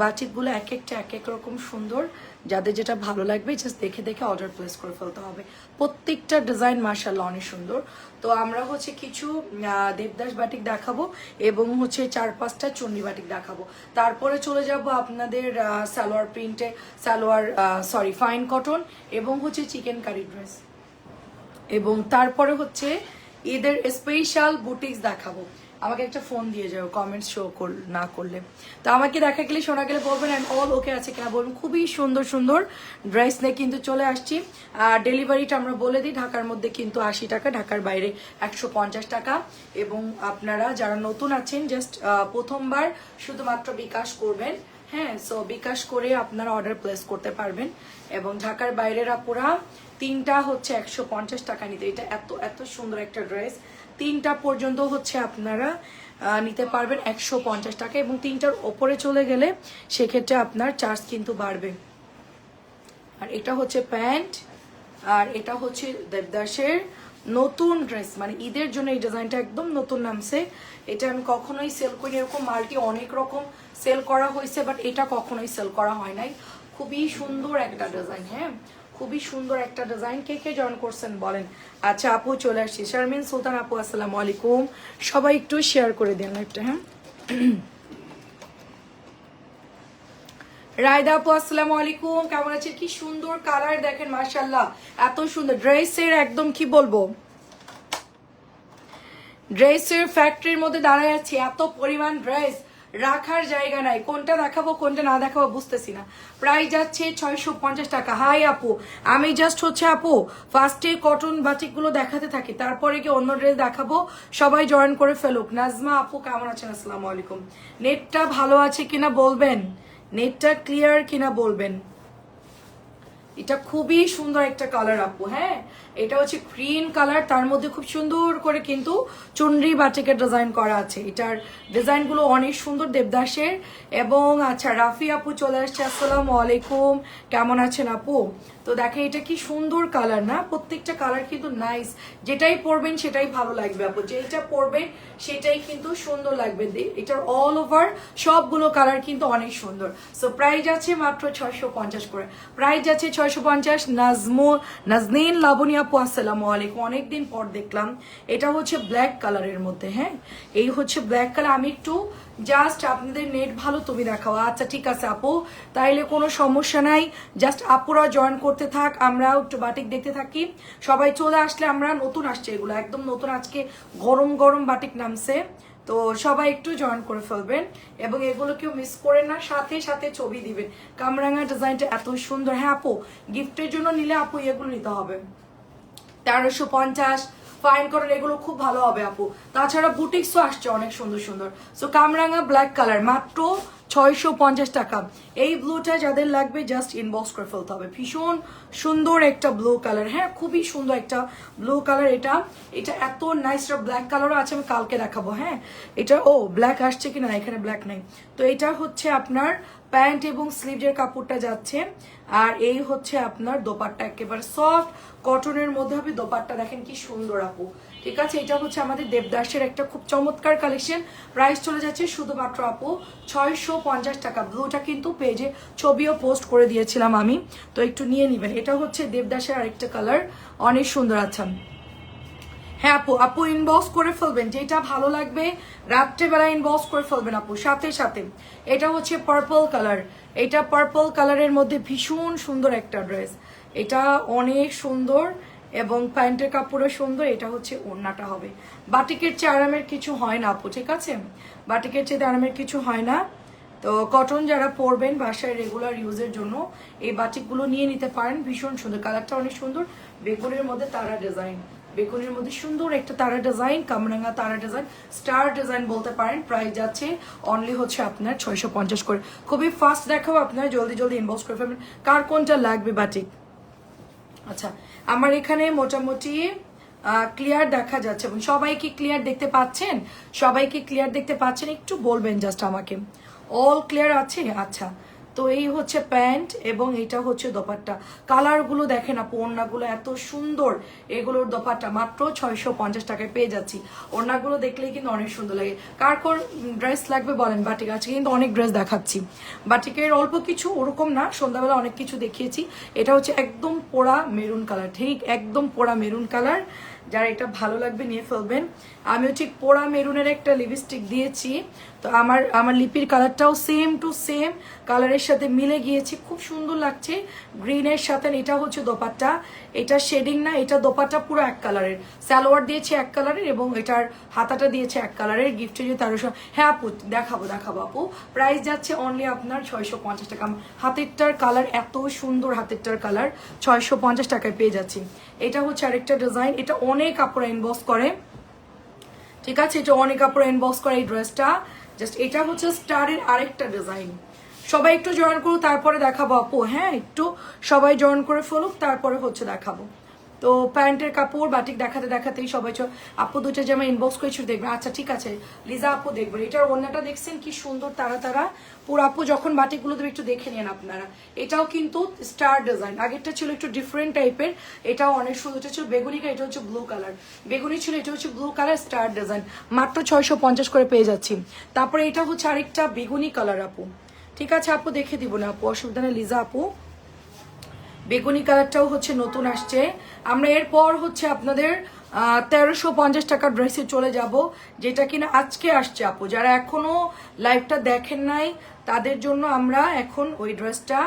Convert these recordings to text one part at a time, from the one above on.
বাটিকগুলো এক একটা এক এক রকম সুন্দর। যাদের যেটা ভালো লাগবে জাস্ট দেখে দেখে অর্ডার প্লেস করে ফেলতে হবে। প্রত্যেকটা ডিজাইন মাশাআল্লাহ অনেক সুন্দর। তো আমরা হচ্ছে কিছু দেবদাস বাটিক দেখাবো এবং হচ্ছে 4-5টা চুন্নি বাটিক দেখাবো। তারপরে চলে যাব আপনাদের সালোয়ার প্রিন্টে, ফাইন কটন এবং হচ্ছে চিকেন কারি ড্রেস, এবং তারপরে হচ্ছে ঈদের স্পেশাল বুটিক্স দেখাবো। আমাকে একটা ফোন দিয়ে যাও কমেন্টস শো না করলে। তো আমাকে দেখা গেলে শোনা গেলে বলবেন অ্যান্ড অল ওকে আছে কিনা বলবেন। খুবই সুন্দর সুন্দর ড্রেস নিয়ে কিন্তু চলে আসছি। আর ডেলিভারিটা আমরা বলে দিই, ঢাকার মধ্যে কিন্তু 80 টাকা, ঢাকার বাইরে 150 টাকা। এবং আপনারা যারা নতুন আছেন জাস্ট প্রথমবার শুধুমাত্র বিকাশ করবেন। হ্যাঁ, সো বিকাশ করে আপনারা অর্ডার প্লেস করতে পারবেন। এবং ঢাকার বাইরের আপুরা তিনটা হচ্ছে 150 টাকা নিতে। এটা এত এত সুন্দর একটা ড্রেস, তিনটা পর্যন্ত হচ্ছে আপনারা নিতে পারবেন 150 টাকা, এবং তিনটার ওপরে চলে গেলে সেক্ষেত্রে আপনার চার্জ কিন্তু বাড়বে। আর এটা হচ্ছে প্যান্ট, আর এটা হচ্ছে দেবদাসের নতুন ড্রেস, মানে ঈদের জন্য এই ডিজাইনটা একদম নতুন নামছে। এটা আমি কখনোই সেল করি, এরকম মাল্টি অনেক রকম সেল করা হয়েছে, বাট এটা কখনোই সেল করা হয় নাই। খুবই সুন্দর একটা ডিজাইন। হ্যাঁ, খুবই সুন্দর একটা ডিজাইন। কে কে জয়েন করছেন বলেন। আচ্ছা আপু চলে আসছি, শারমিন সুলতান আপু আসসালামু আলাইকুম। সবাই একটু শেয়ার করে দেন একটা। হ্যাঁ, রায়দা আপু আসসালামু আলাইকুম, কেমন আছেন? কি সুন্দর কালার দেখেন মাশাআল্লাহ, এত সুন্দর ড্রেসের একদম কি বলবো, ড্রেসের ফ্যাক্টরির মধ্যে দাঁড়ায় আছে, এত পরিমাণ ড্রেস রাখার জায়গা নাই। কোনটা দেখাবো কোনটা না দেখাবো বুঝতেছি না। প্রাইস যাচ্ছে 650 টাকা। হাই আপু, আমি জাস্ট হচ্ছে আপু ফার্স্টে কটন বাটিকগুলো দেখাতে থাকি, তারপরে কি অন্য ড্রেস দেখাবো। সবাই জয়েন করে ফেলুক। নাজমা আপু কেমন আছেন? আসসালামু আলাইকুম। নেটটা ভালো আছে কিনা বলবেন, নেটটা ক্লিয়ার কিনা বলবেন। এটা খুবই সুন্দর একটা কালার আপু। হ্যাঁ, এটা হচ্ছে গ্রিন কালার, তার মধ্যে খুব সুন্দর করে কিন্তু চুনরি বাটিকের ডিজাইন করা আছে। এটার ডিজাইনগুলো অনেক সুন্দর দেবদাসের। এবং আচ্ছা রাফি আপু চলে আসছে, আসসালামু আলাইকুম, কেমন আছেন আপু? তো দেখেন এটা কি সুন্দর কালার না, প্রত্যেকটা কালার কিন্তু নাইস। যেটাই পরবেন সেটাই ভালো লাগবে আপু, যেটা পরবেন সেটাই কিন্তু সুন্দর লাগবে। এটার অল ওভার সবগুলো কালার কিন্তু অনেক সুন্দর। সো প্রাইস আছে মাত্র 650 করে। প্রাইস আছে 650। নাজনীন লাবণী আপু আসসালামু আলাইকুম, অনেকদিন পর দেখলাম। এটা হচ্ছে ব্ল্যাক কালারের মধ্যে। হ্যাঁ, এই হচ্ছে ব্ল্যাক কালার। আমি একটু জাস্ট আপনাদের নেট ভালো তুমি দেখাও। আচ্ছা ঠিক আছে আপু, তাইলে কোনো সমস্যা নাই। জাস্ট আপুরা জয়েন করতে থাক, আমরা একটু বাটিক দেখতে থাকি। সবাই চলে আসলে, আমরা নতুন আসছে, এগুলো একদম নতুন, আজকে গরম গরম বাটিক নামছে। তো সবাই একটু জয়েন করে ফেলবেন এবং এগুলো কেউ মিস করে না, সাথে সাথে ছবি দিবেন। কামরাঙা ডিজাইনটা এত সুন্দর। হ্যাঁ আপু, গিফটের জন্য নিলে আপু এগুলো নিতে হবে। 1350 ফাইন কটন, এগুলো খুব ভালো হবে আপু। তাছাড়া বুটিক্সও আসছে অনেক সুন্দর সুন্দর। সো কামরাঙা ব্ল্যাক কালার মাত্র 650 টাকা। এই ব্লুটা যাদের লাগবে জাস্ট ইনবক্স করে ফেলতে হবে। ভীষণ সুন্দর একটা ব্লু কালার। হ্যাঁ, খুবই সুন্দর একটা ব্লু কালার। এটা এটা এত নাইস। ব্ল্যাক কালারও আছে, আমি কালকে দেখাবো। হ্যাঁ, এটা ব্ল্যাক আসছে কিনা, এখানে ব্ল্যাক নাই। তো এটা হচ্ছে আপনার প্যান্ট এবং স্লিভের কাপড়টা যাচ্ছে। আর এই হচ্ছে আপনার দোপাট্টা, একেবারে সফট কটনের মধ্যে হবে দোপাট্টা। দেখেন কি সুন্দর আপু। ঠিক আছে, এটা হচ্ছে আমাদের দেবদাসের একটা খুব চমৎকার কালেকশন। প্রাইস চলে যাচ্ছে শুধুমাত্র আপু 650 টাকা। ব্লুটা কিন্তু পেজে ছবিও পোস্ট করে দিয়েছিলাম আমি, তো একটু নিয়ে নিবেন। এটা হচ্ছে দেবদাসের আরেকটা কালার, অনেক সুন্দর। আচ্ছা হ্যাঁ আপু, আপু ইনবক্স করে ফেলবেন, যেটা ভালো লাগবে রাত্রেবেলা ইনবক্স করে ফেলবেন আপু সাথে সাথে। এটা হচ্ছে পার্পল কালার, এটা পার্পল কালারের মধ্যে ভীষণ সুন্দর একটা ড্রেস। এটা অনেক সুন্দর এবং প্যান্টের কাপড়ও সুন্দর। এটা হচ্ছে ওড়নাটা হবে। বাটিকের চেয়ে আরামের কিছু হয় না আপু, ঠিক আছে, বাটিকের চেয়ে আরামের কিছু হয় না। তো কটন যারা পরবেন বাসায় রেগুলার ইউজের জন্য এই বাটিকগুলো নিয়ে নিতে পারেন। ভীষণ সুন্দর, কালারটা অনেক সুন্দর। বেগুনের মধ্যে তারা ডিজাইন, বেগুনের মধ্যে সুন্দর একটা তারা ডিজাইন, কামরাঙ্গা তারা ডিজাইন, স্টার ডিজাইন বলতে পারেন। প্রাইস যাচ্ছে অনলি হচ্ছে আপনার 650 করে। খুবই ফাস্ট দেখাও, আপনার জলদি জলদি ইনবক্স করে ফেলবেন কার কোনটা লাগবে বাটিক। আচ্ছা, আমার এখানে মোটামুটি ক্লিয়ার দেখা যাচ্ছে এবং সবাই কি ক্লিয়ার দেখতে পাচ্ছেন? সবাই কি ক্লিয়ার দেখতে পাচ্ছেন? একটু বলবেন জাস্ট আমাকে। অল ক্লিয়ার আছে? আচ্ছা, তো এই হচ্ছে প্যান্ট এবং এটা হচ্ছে দোপাট্টা। কালারগুলো দেখেন আপু, ওড়নাগুলো এত সুন্দর, এগুলোর দোপাট্টা মাত্র 650 টাকায় পেয়ে যাচ্ছি। ওড়নাগুলো দেখলেই কিন্তু অনেক সুন্দর লাগে। কার কোন ড্রেস লাগবে বলেন বাটিক, আজকে কিন্তু অনেক ড্রেস দেখাচ্ছি। বাটিকের অল্প কিছু, ওরকম না, সন্ধ্যাবেলা অনেক কিছু দেখিয়েছি। এটা হচ্ছে একদম পোড়া মেরুন কালার, ঠিক একদম পোড়া মেরুন কালার। যারা এটা ভালো লাগবে নিয়ে ফেলবেন। আমিও ঠিক পোড়া মেরুনের একটা লিপস্টিক দিয়েছি, তো আমার লিপির কালারটাও সেম টু সেম কালারের সাথে মিলে গিয়েছে, খুব সুন্দর লাগছে গ্রিনের সাথে। এটা হচ্ছে দোপাট্টা, এটা শেডিং না, এটা দোপাট্টা পুরো এক কালারের। সালোয়ার দিয়েছে এক কালারের এবং এটার হাতাটা দিয়েছে এক কালারের। গিফটে যে 1300। হ্যাঁ আপু দেখাবো আপু। প্রাইস যাচ্ছে অনলি আপনার 650 টাকা। হাতেরটার কালার এত সুন্দর, হাতেরটার কালার 650 টাকায় পেয়ে যাচ্ছি। এটা হচ্ছে আরেকটা ডিজাইন, এটা অনেক কাপড় ইনবক্স করে, ঠিক আছে, এটা অনেক কাপড় ইনবক্স করে এই ড্রেসটা। জাস্ট এটা হচ্ছে স্টারের আরেকটা ডিজাইন। সবাই একটু জয়েন করুক তারপরে দেখাবো আপু, হ্যাঁ একটু সবাই জয়েন করে ফেলুক তারপরে হচ্ছে দেখাবো। তো প্যান্টের কাপড় বাটিক দেখাতে দেখাতেই সবাই আপু দুটো জামা ইনবক্স করে ছুটে দেখবেন। আচ্ছা ঠিক আছে লিজা আপু দেখবেন। এটার ওড়নাটা দেখছেন কি সুন্দর, তারা তারা পুরো। আপু যখন বাটিকগুলো দেবে একটু দেখে নেন আপনারা। এটাও কিন্তু স্টার ডিজাইন, আগেরটা ছিল একটু ডিফারেন্ট টাইপের, এটাও অনেক সুন্দর। এটা ছিল বেগুনি, এটা হচ্ছে ব্লু কালার। বেগুনি ছিল, এটা হচ্ছে ব্লু কালার, স্টার ডিজাইন, মাত্র 650 করে পেয়ে যাচ্ছি। তারপরে এটা হচ্ছে আরেকটা বেগুনি কালার আপু, ঠিক আছে আপু দেখে দিব না আপু, অসুবিধা নেই লিজা আপু। বেগুনি কালারটাও হচ্ছে নতুন আসছে। আমরা এরপর হচ্ছে আপনাদের 1350 টাকার ড্রেসে চলে যাব, যেটা কিনা আজকে আসছে আপু। যারা এখনো লাইভটা দেখেন নাই তাদের জন্য আমরা এখন ওই ড্রেসটা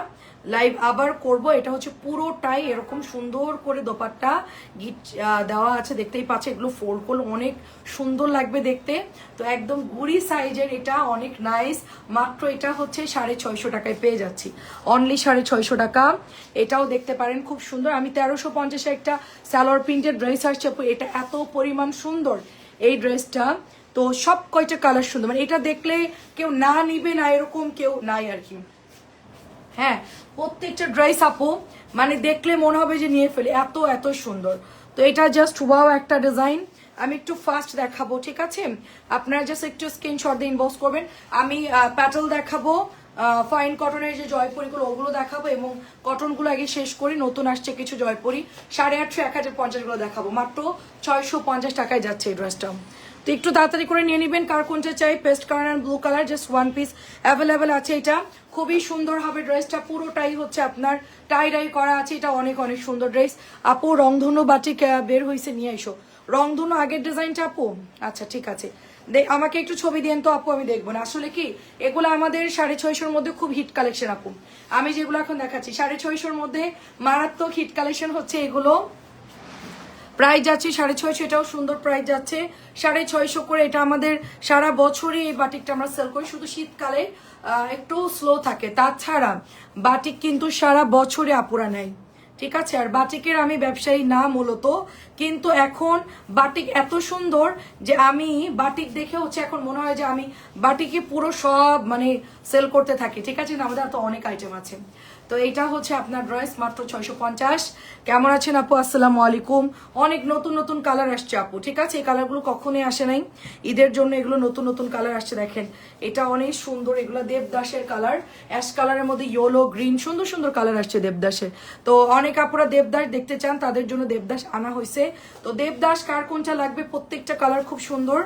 লাইভ আবার করব। এটা হচ্ছে পুরোটাই এরকম সুন্দর করে দোপাট্টা গিট দেওয়া আছে, দেখতেই পাচ্ছে। এগুলো ফোল্ড করলে অনেক সুন্দর লাগবে দেখতে। তো একদম গুড়ি সাইজের, এটা অনেক নাইস। মাত্র এটা হচ্ছে 650 টাকায় পেয়ে যাচ্ছি, অনলি 650 টাকা। এটাও দেখতে পারেন খুব সুন্দর। আমি 1350 একটা সালোয়ার প্রিন্টের ড্রেস আসছে, এটা এত পরিমাণ সুন্দর এই ড্রেসটা। তো সব কয়টা কালার সুন্দর, মানে এটা দেখলে কেউ না নিবে না এরকম কেউ নাই আর কি। হ্যাঁ প্রত্যেকটা ড্রেস আপু মানে দেখলে মনে হবে যে নিয়ে ফেলে, এত এত সুন্দর। তো এটা জাস্ট ওয়াও একটা ডিজাইন। আমি একটু ফাস্ট দেখাবো, ঠিক আছে, আপনারা জাস্ট একটু স্ক্রিনশট দিয়ে ইনবক্স করবেন। আমি প্যাটেল দেখাবো, ফাইন কটনের যে জয়পুরিগুলো ওগুলো দেখাবো, এবং কটনগুলো আগে শেষ করি। নতুন আসছে কিছু জয়পুরি 850 1050 গুলো দেখাবো। মাত্র 650 টাকায় যাচ্ছে এই ড্রেসটা। তো একটু তাড়াতাড়ি করে নিয়ে নেবেন কার কোনটা চাই। Paste colour and blue colour, just one piece available আছে। এটা খুবই সুন্দর হবে ড্রেসটা, পুরোটাই হচ্ছে আপনার টাই ডাই করা আছে। এটা অনেক অনেক সুন্দর ড্রেস আপু। রংধনু বাটিক বের হয়েছে, নিয়ে এসো রংধনু আগের ডিজাইনটা আপু। আচ্ছা ঠিক আছে, আমাকে একটু ছবি দেন তো আপু, আমি দেখবো না। আসলে কি এগুলো আমাদের 650-র মধ্যে খুব হিট কালেকশন আপু। আমি যেগুলো এখন দেখাচ্ছি 650-র মধ্যে মারাত্মক হিট কালেকশন হচ্ছে এগুলো। প্রাইস যাচ্ছে 650, এটাও সুন্দর প্রাইস যাচ্ছে 650 করে। এটা আমাদের সারা বছরই এই বাটিকটা আমরা সেল করি, শুধু শীতকালে একটু স্লো থাকে, তাছাড়া বাটিক কিন্তু সারা বছরে আপুরা নেয়, ঠিক আছে। আর বাটিকের আমি ব্যবসায়ী না মূলত, কিন্তু এখন বাটিক এত সুন্দর যে আমি বাটিক দেখে হচ্ছে এখন মনে হয় যে আমি বাটিকে পুরো সব মানে সেল করতে থাকি, ঠিক আছে। আমাদের তো অনেক আইটেম আছে। তো এইটা হচ্ছে আপনার ড্রেস মাত্র 650। কেমন আছেন আপু? আসসালামু আলাইকুম। অনেক নতুন নতুন কালার আসছে আপু, ঠিক আছে। এই কালারগুলো কখনোই আসে নাই, ঈদের জন্য এগুলো নতুন নতুন কালার আসছে। দেখেন এটা অনেক সুন্দর, এগুলো দেবদাসের কালার, অ্যাশ কালারের মধ্যে ইয়েলো গ্রিন, সুন্দর সুন্দর কালার আসছে দেবদাসের। তো অনেক আপুরা দেবদাস দেখতে চান, তাদের জন্য দেবদাস আনা হয়েছে। তো দেবদাস কার কোনটা লাগবে, প্রত্যেকটা কালার খুব সুন্দর,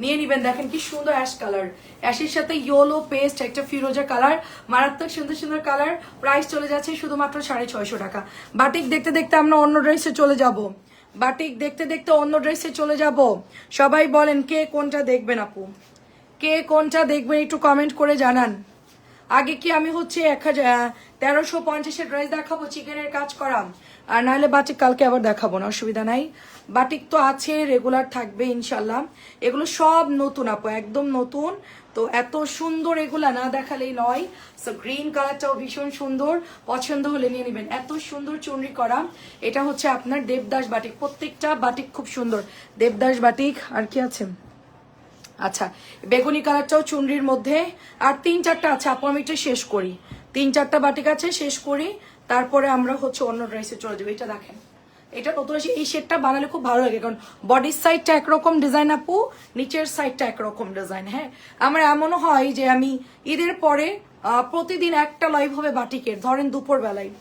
নিয়ে নিবেন। দেখেন কি সুন্দর অ্যাশ কালার, অ্যাশের সাথে ইয়েলো পেস্ট, একটা ফিরোজা কালার, মারাত্মক সুন্দর সুন্দর কালার। প্রাইস চলে যাচ্ছে শুধুমাত্র 650 টাকা। বাটিক দেখতে দেখতে আমরা অন্য ড্রেসে চলে যাব, বাটিক দেখতে দেখতে অন্য ড্রেসে চলে যাব। সবাই বলেন কে কোনটা দেখবেন আপু, কে কোনটা দেখবেন একটু কমেন্ট করে জানান। আগে কি আমি হচ্ছে 1350-এর ড্রেস দেখাবো চিকেনের কাজ করা, আর নাহলে বাটিক কালকে আবার দেখাবো না, অসুবিধা নাই। বাটিক তো আছে, রেগুলার থাকবে ইনশাল্লাহ। এগুলো সব নতুন আপু, একদম নতুন। তো এত সুন্দর এগুলা না দেখালেই নয়। সো গ্রিন কালারটাও ভীষণ সুন্দর, পছন্দ হলে নিয়ে নেবেন। এত সুন্দর চুনরি করা, এটা হচ্ছে আপনার দেবদাস বাটিক, প্রত্যেকটা বাটিক খুব সুন্দর। দেবদাস বাটিক আর কি আছে, আচ্ছা বেগুনি কালারটাও চুনরির মধ্যে। আর 3-4টা আছে আপু, আমি এটা শেষ করি। 3-4টা বাটিক আছে, শেষ করি, তারপরে আমরা হচ্ছে অন্য ড্রেসে চলে যাবো। এটা দেখেন এটা নতুন আসে, এই শেডটা বানালে খুব ভালো লাগে, কারণ বডির সাইডটা একরকম ডিজাইন আপু, নিচের সাইডটা একরকম ডিজাইন। হ্যাঁ, আমার এমনও হয় যে আমি ঈদের পরে প্রতিদিন একটা লাইভ হবে বাটিকের, ধরেন দুপুর বেলায়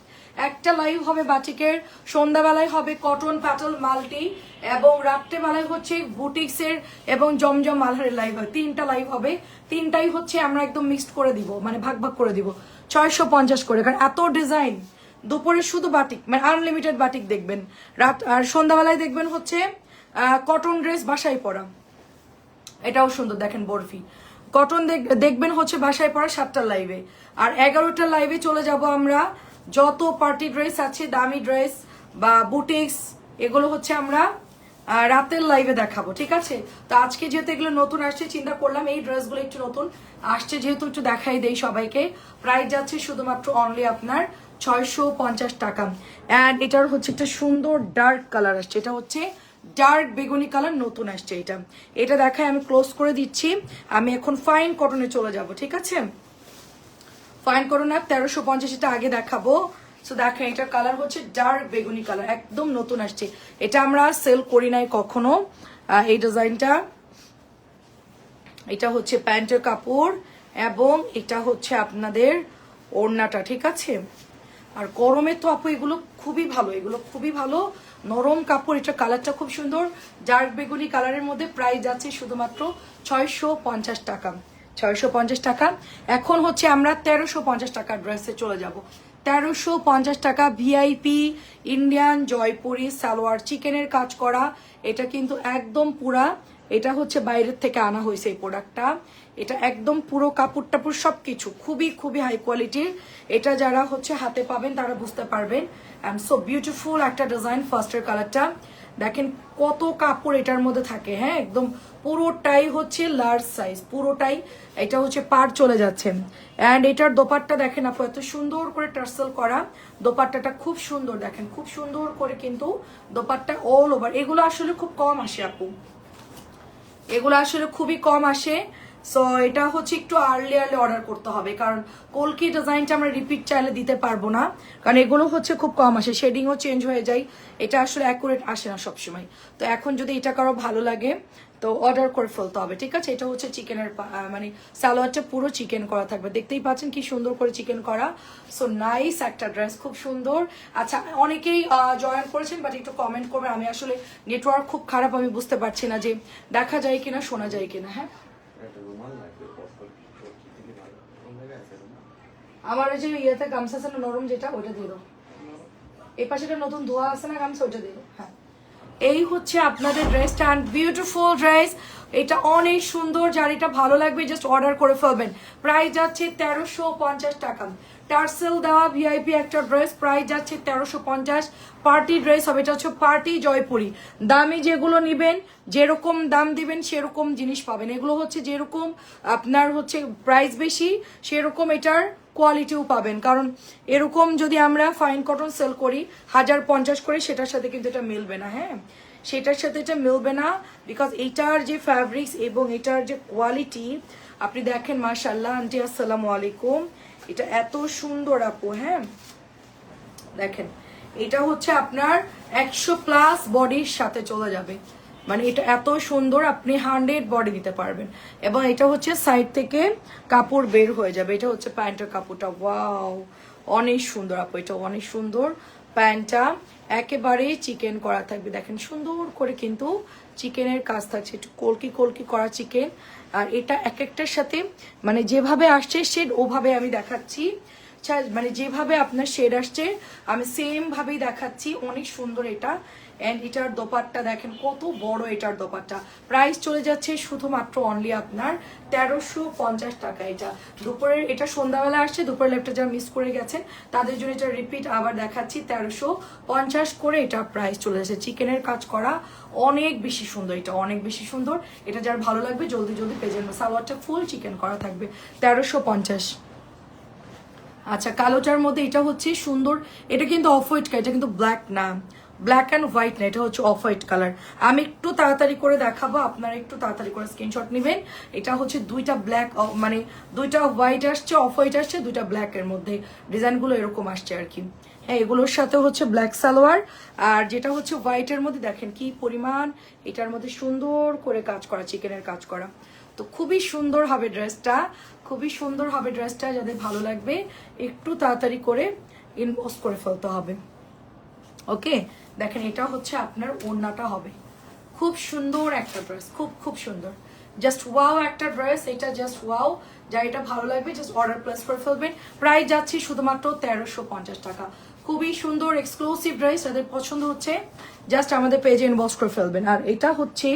একটা লাইভ হবে বাটিকের, সন্ধ্যাবেলায় হবে কটন প্যাটেল মাল্টি, এবং রাত্রেবেলায় হচ্ছে বুটিক্সের এবং জমজম মালহারের লাইভ হয়। 3টা লাইভ হবে, 3টাই হচ্ছে আমরা একদম মিক্সড করে দিব, মানে ভাগ ভাগ করে দিব 650 করে, কারণ এত ডিজাইন। দুপুরে শুধু বাটিক, মানে আনলিমিটেড বাটিক দেখবেন, রাত আর সন্ধ্যাবেলায় দেখবেন হচ্ছে কটন ড্রেস বাসায় পরা, এটাও সুন্দর দেখেন বরফি কটন দেখবেন হচ্ছে বাসায় পরা 7টা লাইভে। আর 11টা লাইভে চলে যাব আমরা, যত পার্টি ড্রেস আছে দামি ড্রেস বা বুটিক্স, এগুলো হচ্ছে আমরা রাতের লাইভে দেখাবো, ঠিক আছে? তো আজকে যেহেতু এগুলো নতুন আসছে, চিন্তা করলাম এই ড্রেসগুলো একটু নতুন আসছে যেহেতু একটু দেখাই দেই সবাইকে। প্রাইস যাচ্ছে শুধুমাত্র অনলি আপনার 650 টাকা। অ্যান্ড এটার হচ্ছে একটা সুন্দর ডার্ক কালার আসছে, এটা হচ্ছে ডার্ক বেগুনি কালার নতুন আসছে। এটা দেখায় আমি ক্লোজ করে দিচ্ছি। আমি এখন ফাইন কটনে চলে যাব, ঠিক আছে? ফাইন কটন 1350, এটা আগে দেখাবো। সো দেখেন এটার কালার হচ্ছে ডার্ক বেগুনি কালার, একদম নতুন আসছে। এটা আমরা সেল করি নাই কখনো এই ডিজাইনটা। এটা হচ্ছে প্যান্টের কাপড় এবং এটা হচ্ছে আপনাদের ওড়নাটা, ঠিক আছে? আর গরমে তো আপু এগুলো খুবই ভালো, এগুলো খুবই ভালো নরম কাপড়। এটা কালারটা খুব সুন্দর, ডার্ক বেগুনি কালারের মধ্যে। প্রাইস যাচ্ছে শুধুমাত্র 650 টাকা, 650 টাকা। এখন হচ্ছে আমরা 1350 টাকার ড্রেসে চলে যাব। 1350 টাকা ভিআইপি ইন্ডিয়ান জয়পুরি সালোয়ার, চিকেনের কাজ করা। এটা কিন্তু একদম পুরা, এটা হচ্ছে বাইরের থেকে আনা হয়েছে এই প্রোডাক্টটা। এটা একদম পুরো কাপড় টাপড় সবকিছু খুবই খুবই হাই কোয়ালিটির। এটা যারা হচ্ছে হাতে পাবেন তারা বুঝতে পারবেন। অ্যান্ড সো বিউটিফুল একটা ডিজাইন। ফার্স্টের কালারটা দেখেন কত কাপড় এটার মধ্যে থাকে। হ্যাঁ, একদম পুরোটাই হচ্ছে লার্জ সাইজ, পুরোটাই। এটা হচ্ছে পার চলে যাচ্ছে। অ্যান্ড এটার দোপাট্টা দেখেন আপু, এত সুন্দর করে টার্সেল করা দোপাট্টাটা, খুব সুন্দর দেখেন, খুব সুন্দর করে কিন্তু দোপাট্টা অল ওভার। এগুলো আসলে খুব কম আসে আপু, এগুলো আসলে খুবই কম আসে। সো এটা হচ্ছে একটু আর্লি অর্ডার করতে হবে, কারণ কলকি ডিজাইনটা আমরা রিপিট চাইলে দিতে পারবো না, কারণ এগুলো হচ্ছে খুব কম আসে, শেডিংও চেঞ্জ হয়ে যায়। এটা আসলে অ্যাকুরেট আসে না সবসময়। তো এখন যদি এটা কারো ভালো লাগে তো অর্ডার করে ফেলতে হবে, ঠিক আছে? এটা হচ্ছে চিকেনের মানে সালোয়ারটা পুরো চিকেন করা থাকবে, দেখতেই পাচ্ছেন কি সুন্দর করে চিকেন করা। সো নাইস একটা ড্রেস, খুব সুন্দর। আচ্ছা, অনেকেই জয়েন করেছেন, বাট একটু কমেন্ট করবেন। আমি আসলে নেটওয়ার্ক খুব খারাপ, আমি বুঝতে পারছি না যে দেখা যায় কিনা, শোনা যায় কিনা। হ্যাঁ, আমার ওই যে ইয়েতে গামছা আছে না নরম, যেটা ওইটা দিয়ে দাও। এই পাশে নতুন ধোয়া আছে না গামছা, ওইটা দিয়ে দাও। হ্যাঁ, এই হচ্ছে আপনাদের ড্রেসটা। অ্যান্ড বিউটিফুল ড্রেস, এটা অনেক সুন্দর। যার এটা ভালো লাগবে জাস্ট অর্ডার করে ফেলবেন। প্রাইস যাচ্ছে 1350 টাকা। টার্সেল দেওয়া ভিআইপি একটা ড্রেস, প্রাইস যাচ্ছে 1350। পার্টি ড্রেস হবে, এটা হচ্ছে পার্টি জয়পুরি। দামি যেগুলো নিবেন, যেরকম দাম দিবেন সেরকম জিনিস পাবেন। এগুলো হচ্ছে যেরকম আপনার হচ্ছে প্রাইস বেশি, সেরকম এটার কোয়ালিটিও পাবেন। কারণ এরকম যদি আমরা ফাইন কটন সেল করি 1050 করে, সেটার সাথে কিন্তু এটা মিলবে না। হ্যাঁ, সেটার সাথে এটা মিলবে না, বিকজ এটার যে ফ্যাব্রিক্স এবং এটার যে কোয়ালিটি আপনি দেখেন। মাশাআল্লাহ আন্টি, আসসালামু আলাইকুম। এটা এত সুন্দর আপু। হ্যাঁ, দেখেন এটা হচ্ছে আপনার 100+ বডির সাথে চলে যাবে, মানে এটা এত সুন্দর, আপনি 100 বডি দিতে পারবেন। এবং এটা হচ্ছে সাইড থেকে কাপড় বের হয়ে যাবে। এটা হচ্ছে প্যান্টের কাপড়টা, ওয়াও অনেক সুন্দর আপু, এটা অনেক সুন্দর। প্যান্টটা একেবারে চিকেন করা থাকবে, দেখেন সুন্দর করে কিন্তু চিকেনের কাজ থাকছে, একটু কলকি কলকি করা চিকেন। আর এটা এক একটার সাথে মানে যেভাবে আসছে শেড ওভাবে আমি দেখাচ্ছি, মানে যেভাবে আপনার শেড আসছে আমি সেম ভাবেই দেখাচ্ছি। অনেক সুন্দর এটা। এন্ড এটার দোপাট্টা দেখেন কত বড় এটার দোপাট্টা। প্রাইস চলে যাচ্ছে শুধুমাত্র অনলি আপনার 1350 টাকা। এটা দুপুরের, এটা সন্ধ্যাবেলা আসছে, দুপুরের লেপটা যারা মিস করে গেছেন তাদের জন্য এটা রিপিট আবার দেখাচ্ছি। 1350 করে এটা প্রাইস চলে যাচ্ছে। চিকেনের কাজ করা, অনেক বেশি সুন্দর, এটা অনেক বেশি সুন্দর। এটা যার ভালো লাগবে জলদি জলদি পেয়ে যাবেন। সালোয়ারটা ফুল চিকেন করা থাকবে, 1350। আচ্ছা, কালোটার মধ্যে এটা হচ্ছে সুন্দর, এটা কিন্তু অফ হোয়াইট, এটা কিন্তু ব্ল্যাক না, ব্ল্যাক অ্যান্ড হোয়াইট না, এটা হচ্ছে অফ হোয়াইট কালার। আমি একটু তাড়াতাড়ি করে দেখাবো, আপনারা একটু তাড়াতাড়ি করে স্ক্রিনশট নেবেন। এটা হচ্ছে দুইটা ব্ল্যাক, মানে দুইটা হোয়াইট আসছে, অফ হোয়াইট আসছে, দুইটা ব্ল্যাকের মধ্যে ডিজাইনগুলো এরকম আসছে আর কি। হ্যাঁ, এগুলোর সাথে হচ্ছে ব্ল্যাক সালোয়ার, আর যেটা হচ্ছে হোয়াইটের মধ্যে দেখেন কি পরিমাণ এটার মধ্যে সুন্দর করে কাজ করা, চিকেনের কাজ করা। তো খুবই সুন্দর হবে ড্রেসটা, খুবই সুন্দর হবে ড্রেসটা। যাদের ভালো লাগবে একটু তাড়াতাড়ি করে ইনবক্স করে ফেলতে হবে। ওকে, দেখেন এটা হচ্ছে আপনার ওড়নাটা হবে। খুব সুন্দর একটা ড্রেস, খুব খুব সুন্দর, জাস্ট ওয়াও একটা ড্রেস, এটা জাস্ট ওয়াও। যা এটা ভালো লাগবে জাস্ট অর্ডার প্লেস করে ফেলবেন। প্রাইস যাচ্ছে শুধুমাত্র 1350 টাকা। খুবই সুন্দর এক্সক্লুসিভ ড্রেস, যাদের পছন্দ হচ্ছে জাস্ট আমাদের পেজে ইনবক্স করে ফেলবেন। আর এটা হচ্ছে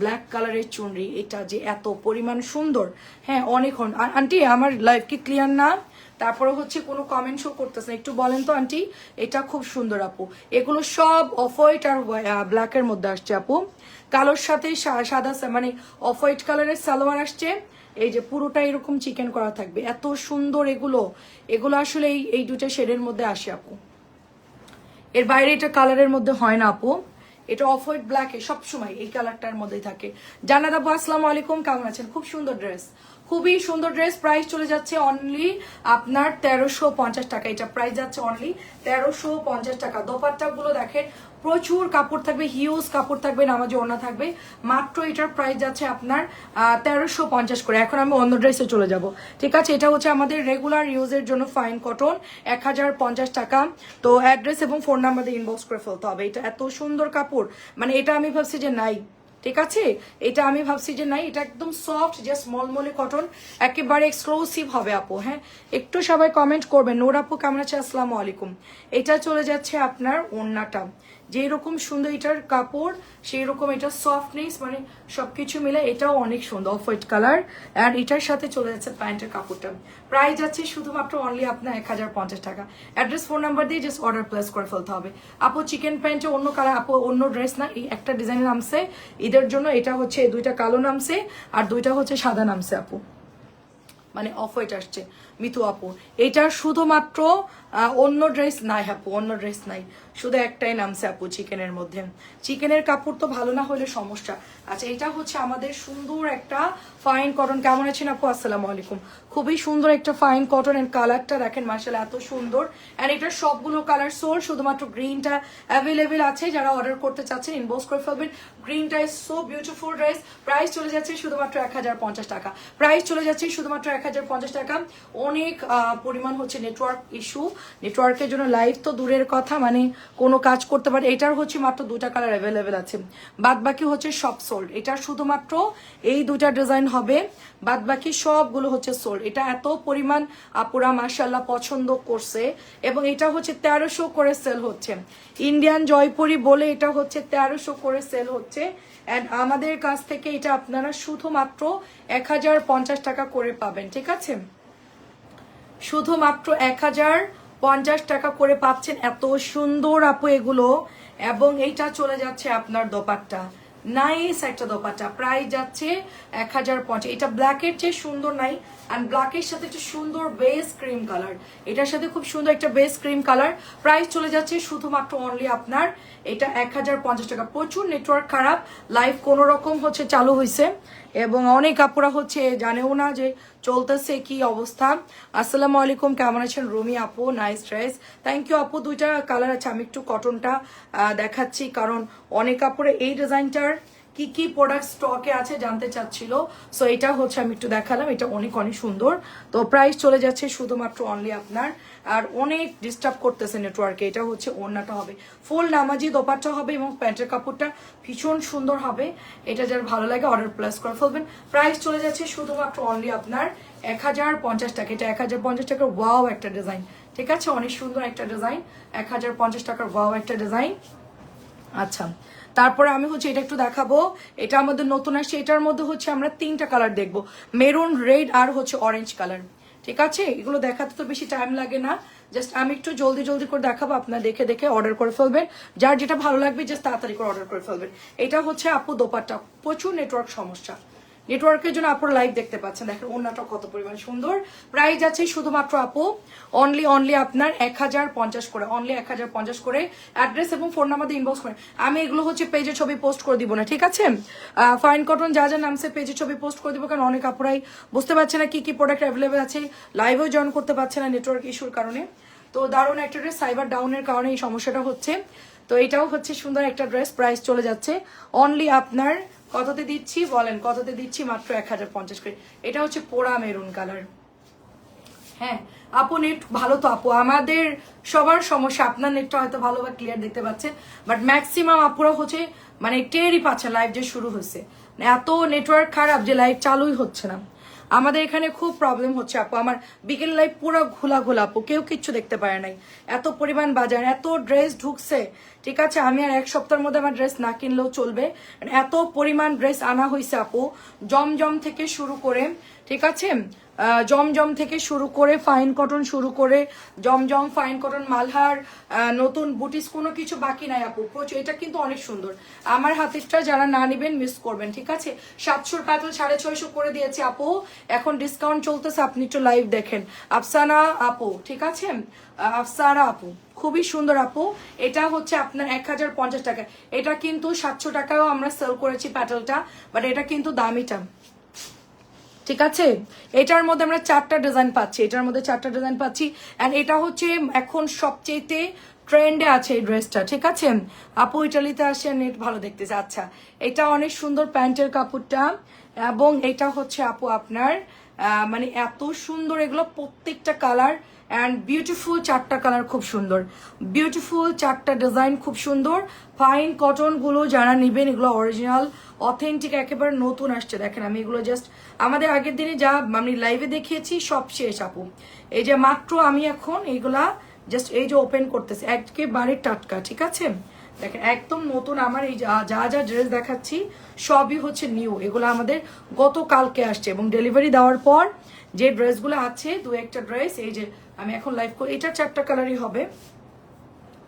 ব্ল্যাক কালারের চুনরি, এটা যে এত পরিমাণ সুন্দর, হ্যাঁ অনেকক্ষণ। আর আন্টি আমার লাইফ কি ক্লিয়ার না? তারপরে হচ্ছে কোনো কমেন্ট শো করতেছে, একটু বলেন তো আন্টি। এটা খুব সুন্দর আপু, এগুলো সব অফ হোয়াইট আর ব্ল্যাকের মধ্যে আসছে আপু। কালোর সাথে সাদা মানে অফ হোয়াইট কালারের সালোয়ার আসছে। এই যে পুরোটা এরকম চিকেন করা থাকবে, এত সুন্দর এগুলো। এগুলো আসলে এই দুটো শেডের মধ্যে আসে আপু, এর বাইরে এটা কালারের মধ্যে হয় না আপু। এটা অফ হোয়াইট ব্ল্যাকে সবসময় এই কালারটার মধ্যেই থাকে। জান্নাত আপু আসসালামু আলাইকুম, কেমন আছেন? খুব সুন্দর ড্রেস, খুবই সুন্দর ড্রেস। প্রাইস চলে যাচ্ছে অনলি আপনার 1350 টাকা। এটা প্রাইস যাচ্ছে অনলি 1350 টাকা। দোপাট্টা গুলো দেখেন, প্রচুর কাপড় থাকবে, হিউজ কাপড় থাকবে, নামাজি ওড়না থাকবে। মাত্র এটার প্রাইস যাচ্ছে আপনার 1350 করে। এখন আমি অন্য ড্রেসে চলে যাব, ঠিক আছে? এটা হচ্ছে আমাদের রেগুলার ইউজের জন্য ফাইন কটন, 1050 টাকা। তো অ্যাড্রেস এবং ফোন নাম্বার দিয়ে ইনবক্স করে ফেলতে হবে। এটা এত সুন্দর কাপড়, মানে এটা আমি ভাবছি যে নাই, ঠিক আছে? এটা আমি ভাবছি যে নাই, এটা একদম সফট, জাস্ট মলমলে কটন, একেবারে এক্সক্লুসিভ হবে আপু। হ্যাঁ, একটু সবাই কমেন্ট করবেন। নূর আপু কেমন আছে? আসসালামু আলাইকুম। এটা চলে যাচ্ছে আপনার ওড়নাটা, যেরকম সুন্দর এটার কাপড় সেই রকম এটা সফটনেস, মানে সবকিছু মিলে এটাও অনেক সুন্দর অফ হোয়াইট কালার। আর এটার সাথে চলে যাচ্ছে প্যান্টের কাপড়টা। প্রাইস যাচ্ছে শুধুমাত্র অনলি আপনার 1050 টাকা। অ্যাড্রেস ফোন নাম্বার দিয়ে জাস্ট অর্ডার প্লেস করে ফেলতে হবে আপু। চিকেন প্যান্টে অন্য কালার আপু, অন্য ড্রেস না, এই একটা ডিজাইন নামছে ঈদের জন্য। এটা হচ্ছে দুইটা কালো নামছে আর দুইটা হচ্ছে সাদা নামছে আপু, মানে অফ হোয়াইট আসছে মিতু আপু। এটা শুধুমাত্র অন্য ড্রেস নাই আপু, অন্য ড্রেস নাই, শুধু একটাই নামছে আপু চিকেনের মধ্যে। চিকেনের কাপড় তো ভালো না হলে সমস্যা। আচ্ছা, এটা হচ্ছে আমাদের সুন্দর একটা ফাইন কটন। কেমন আছেন আপু? আসসালামু আলাইকুম। খুবই সুন্দর একটা ফাইন কটন, এর কালারটা দেখেন মাশাআল্লাহ এত সুন্দর। এন্ড এটার সবগুলো কালার সোল, শুধুমাত্র গ্রিনটা অ্যাভেলেবেল আছে। যারা অর্ডার করতে চাচ্ছেন ইনবক্স করে ফেলবেন। গ্রিনটা is so beautiful dress. Price চলে যাচ্ছে শুধুমাত্র 1050 টাকা। প্রাইস চলে যাচ্ছে শুধুমাত্র 1050 টাকা। অনেক পরিমাণ হচ্ছে নেটওয়ার্ক ইস্যু, নেটওয়ার্কের জন্য লাইভ তো দূরের কথা, মানে কোনো কাজ করতে পারে। এটার হচ্ছে মাত্র দুটা কালার অ্যাভেলেবেল আছে, বাদ বাকি হচ্ছে সব সোল্ড। এটা শুধুমাত্র এই দুটা ডিজাইন হবে, বাদ বাকি সবগুলো হচ্ছে সোল্ড। এটা এত পরিমাণ আপুরা মাশাআল্লাহ পছন্দ করছে, এবং এটা হচ্ছে 1300 করে সেল হচ্ছে। ইন্ডিয়ান জয়পুরি বলে এটা হচ্ছে 1300 করে সেল হচ্ছে। অ্যান্ড আমাদের কাছ থেকে এটা আপনারা শুধুমাত্র 1050 টাকা করে পাবেন, ঠিক আছে? শুধুমাত্র 1050 টাকা করে পাচ্ছেন। এত সুন্দর আপু এগুলো। এবং এইটা চলে যাচ্ছে আপনার দোপাট্টা, নাইস একটা দোপাট্টা। প্রাইস যাচ্ছে 1050। এটা ব্ল্যাকের চেয়ে সুন্দর নাই, আর ব্ল্যাকের সাথে একটা সুন্দর বেস ক্রিম কালার, এটার সাথে খুব সুন্দর একটা বেস ক্রিম কালার। প্রাইস চলে যাচ্ছে শুধুমাত্র অনলি আপনার এটা 1050 টাকা। প্রচুর নেটওয়ার্ক খারাপ, লাইভ কোনো রকম হচ্ছে চালু হয়েছে, এবং অনেক আপুরা হচ্ছে জানেও না যে চলতেছে কি অবস্থা। আসসালামু আলাইকুম, কেমন আছেন? রুমি আপু, নাইস ড্রেস, থ্যাংক ইউ আপু। দুইটা কালার আছে, আমি একটু কটনটা দেখাচ্ছি, কারণ অনেক আপুরে এই ডিজাইনটার কি কি প্রোডাক্ট স্টকে আছে জানতে চাচ্ছিল। সো এটা হচ্ছে আমি একটু দেখালাম, এটা অনেক অনেক সুন্দর। তো প্রাইস চলে যাচ্ছে শুধুমাত্র অনলি আপনার, আর অনেক ডিস্টার্ব করতেছে নেটওয়ার্কে। এটা হচ্ছে ওড়নাটা হবে ফুল নামাজি, দোপাট্টা হবে, এবং প্যান্টের কাপড়টা ভীষণ সুন্দর হবে। এটা যার ভালো লাগে অর্ডার প্লেস করে ফেলবেন। প্রাইস চলে যাচ্ছে শুধুমাত্র অনলি আপনার 1050 টাকা। এটা 1050 টাকার ওয়াও একটা ডিজাইন, ঠিক আছে? অনেক সুন্দর একটা ডিজাইন, 1050 টাকার ওয়াও একটা ডিজাইন। আচ্ছা, তারপরে আমি হচ্ছে এটা একটু দেখাবো। এটা আমাদের নতুন আসছে, এটার মধ্যে হচ্ছে আমরা তিনটা কালার দেখবো, মেরুন, রেড আর হচ্ছে অরেঞ্জ কালার, ঠিক আছে? এগুলো দেখাতে তো বেশি টাইম লাগে না, জাস্ট আমি একটু জলদি জলদি করে দেখাবো, আপনারা দেখে দেখে অর্ডার করে ফেলবেন। যার যেটা ভালো লাগবে জাস্ট তাড়াতাড়ি করে অর্ডার করে ফেলবেন। এটা হচ্ছে আপু দোপাট্টা, প্রচুর নেটওয়ার্ক সমস্যা, নেটওয়ার্কের জন্য আপুরা লাইভ দেখতে পাচ্ছেন। দেখেন ওড়নাটা কত পরিমাণ সুন্দর। প্রাইস আছে শুধুমাত্র আপু অনলি আপনার 1050 করে, অনলি 1050 করে। অ্যাড্রেস এবং ফোন নাম্বার দিয়ে ইনবক্স করেন। আমি এগুলো হচ্ছে পেজে ছবি পোস্ট করে দিব না, ঠিক আছে? ফাইন কটন যা যা নামছে পেজে ছবি পোস্ট করে দিব, কারণ অনেক আপুরাই বুঝতে পারছে না কি কি প্রোডাক্ট অ্যাভেলেবেল আছে, লাইভেও জয়েন করতে পারছে না নেটওয়ার্ক ইস্যুর কারণে। তো তো দারুণ একটা ড্রেস, সাইবার ডাউনের কারণে এই সমস্যাটা হচ্ছে। তো এটাও হচ্ছে সুন্দর একটা ড্রেস, প্রাইস চলে যাচ্ছে অনলি আপনার কততে দিচ্ছি বলেন, কততে দিচ্ছি? মাত্র 1050 করে। এটা হচ্ছে পোড়া মেরুন কালার। হ্যাঁ আপু নেট ভালো তো আপু, আমাদের সবার সমস্যা, আপনার নেটটা হয়তো ভালো বা ক্লিয়ার দেখতে পাচ্ছেন, বাট ম্যাক্সিমাম আপুরা হচ্ছে মানে টেরই পাচ্ছে লাইভ যে শুরু হয়েছে, এত নেটওয়ার্ক খারাপ যে লাইভ চালুই হচ্ছে না। আমাদের এখানে খুব প্রবলেম হচ্ছে আপু, আমার বিকেল লাইভ পুরো ঘোলা ঘোলা আপু, কেউ কিচ্ছু দেখতে পারে নাই, এত পরিমাণ বাজার, এত ড্রেস ঢুকছে। ঠিক আছে, আমি আর এক সপ্তাহের মধ্যে আমার ড্রেস না কিনলেও চলবে, এত পরিমাণ ড্রেস আনা হয়েছে আপু, জমজম থেকে শুরু করে, ঠিক আছে, জমজম থেকে শুরু করে ফাইন কটন শুরু করে, জমজম ফাইন কটন মালহার নতুন বুটিস, কোনো কিছু বাকি নাই আপু, প্রচুর। এটা কিন্তু অনেক সুন্দর, আমার হাতেরটা যারা না নেবেন মিস করবেন। ঠিক আছে, 700 প্যাটেল 650 করে দিয়েছি আপু, এখন ডিসকাউন্ট চলতেছে, আপনি একটু লাইভ দেখেন। আফসানা আপু, ঠিক আছে, আফসারা আপু খুবই সুন্দর আপু, এটা হচ্ছে আপনার 1050 টাকা। এটা কিন্তু 700 টাকাও আমরা সেল করেছি প্যাটেলটা, বাট এটা কিন্তু দামিটা। ঠিক আছে, এটার মধ্যে আমরা 4টা ডিজাইন পাচ্ছি, এটার মধ্যে 4টা ডিজাইন পাচ্ছি, অ্যান্ড এটা হচ্ছে এখন সবচেয়ে ট্রেন্ডে আছে এই ড্রেসটা। ঠিক আছে আপু, ইটালিতে আসে নেট ভালো দেখতেছে। আচ্ছা, এটা অনেক সুন্দর প্যান্টের কাপড়টা, এবং এটা হচ্ছে আপু আপনার মানে এত সুন্দর, এগুলো প্রত্যেকটা কালার অ্যান্ড বিউটিফুল, 4টা কালার খুব সুন্দর, বিউটিফুল 4টা ডিজাইন খুব সুন্দর। ফাইন কটনগুলো যারা নেবেন, এগুলো অরিজিনাল অথেন্টিক, একেবারে নতুন আসছে। দেখেন আমি এগুলো জাস্ট আমাদের আগের দিনে যা আমি লাইভে দেখিয়েছি সব শেষ আপু, এই যে মাত্র আমি এখন এইগুলা জাস্ট এই যে ওপেন করতেছি, একেবারে টাটকা। ঠিক আছে, দেখেন একদম নতুন, আমার এই যা যা ড্রেস দেখাচ্ছি সবই হচ্ছে নিউ, এগুলো আমাদের গতকালকে আসছে, এবং ডেলিভারি দেওয়ার পর যে ড্রেসগুলো আছে, 2-1টা ড্রেস এই যে আমি এখন লাইভ করি, এটার 4টা কালারই হবে,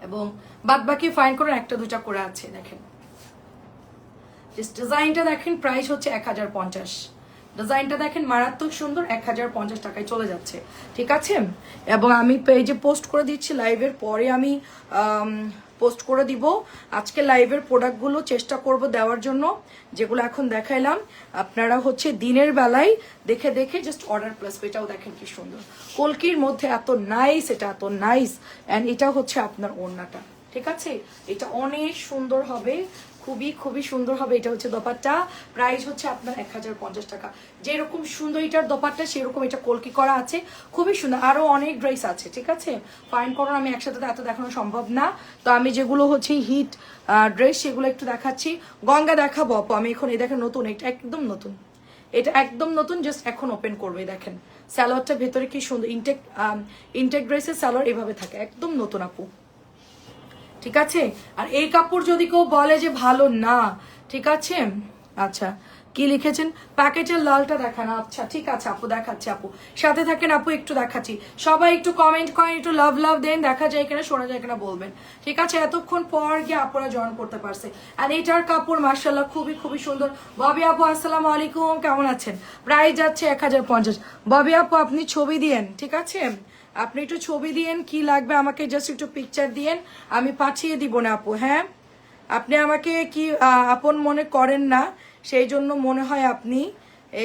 এবং বাদ বাকি ফাইন করে 1-2টা করে আছে। দেখেন ডিজাইনটা দেখেন, প্রাইস হচ্ছে 1050, ডিজাইনটা দেখেন মারাত্মক সুন্দর, 1050 টাকায় চলে যাচ্ছে। ঠিক আছে, এবং আমি পেজে পোস্ট করে দিচ্ছি, লাইভের পরে আমি পোস্ট করে দিব। আজকে লাইভের প্রোডাক্টগুলো চেষ্টা করব দেওয়ার জন্য, যেগুলো এখন দেখাইলাম, আপনারা হচ্ছে দিনের বেলায় দেখে দেখে জাস্ট অর্ডার প্লাস। এটাও দেখেন কি সুন্দর, কলকির মধ্যে এত নাইস, এটা এত নাইস, অ্যান্ড এটা হচ্ছে আপনার ওড়নাটা। ঠিক আছে, এটা অনেক সুন্দর হবে, খুবই খুবই সুন্দর হবে। এটা হচ্ছে দোপাট্টা, প্রাইস হচ্ছে আপনার 1050 টাকা। যেরকম সুন্দর এটার দোপাট্টা, সেরকম এটা কলকি করা আছে, খুবই সুন্দর। আরো অনেক ড্রেস আছে, ঠিক আছে, ফাইন করার আমি একসাথে এত দেখানো সম্ভব না, তো আমি যেগুলো হচ্ছে হিট ড্রেস সেগুলো একটু দেখাচ্ছি। গঙ্গা দেখাবো আপু আমি এখন, এই দেখেন নতুন, এটা একদম নতুন, এটা একদম নতুন, জাস্ট এখন ওপেন করবে। দেখেন স্যালোয়ারটা ভেতরে কি সুন্দর, ইনটেক ড্রেসের স্যালোয়ার এভাবে থাকে, একদম নতুন আপু। ঠিক আছে, আর এই কাপড় যদি কেউ বলে যে ভালো না, ঠিক আছে, আচ্ছা কি লিখেছেন, প্যাকেটের লালটা দেখান। আচ্ছা ঠিক আছে আপু, দেখাচ্ছি আপু, সাথে থাকেন আপু, একটু দেখাচ্ছি। সবাই একটু কমেন্ট করেন, একটু লাভ লাভ দেন, দেখা যায় কিনা শোনা যায় কিনা বলবেন। ঠিক আছে, এতক্ষণ পর গিয়ে আপুরা জয়েন করতে পারছে। আর এটার কাপড় মার্শাল্লাহ খুবই খুবই সুন্দর। ববি আপু আসসালামু আলাইকুম, কেমন আছেন? প্রাইস যাচ্ছে 1050। ববি আপু আপনি ছবি দিয়েন, ঠিক আছে, আপনি একটু ছবি দিয়েন, কি লাগবে আমাকে জাস্ট একটু পিকচার দিয়েন, আমি পাঠিয়ে দিব না আপু। হ্যাঁ, আপনি আমাকে কি আপন মনে করেন না, সেই জন্য মনে হয় আপনি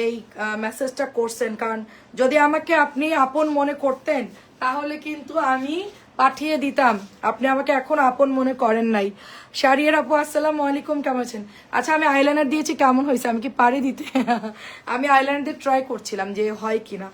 এই মেসেজটা করছেন, কারণ যদি আমাকে আপনি আপন মনে করতেন তাহলে কিন্তু আমি পাঠিয়ে দিতাম, আপনি আমাকে এখন আপন মনে করেন নাই। শারিয়ার আপু আসসালামু আলাইকুম, কেমন আছেন? আচ্ছা আমি আইলাইনার দিয়েছি, কেমন হয়েছে, আমি কি পারি দিতে? আমি আইলাইনার দিয়ে ট্রাই করছিলাম যে হয় কিনা।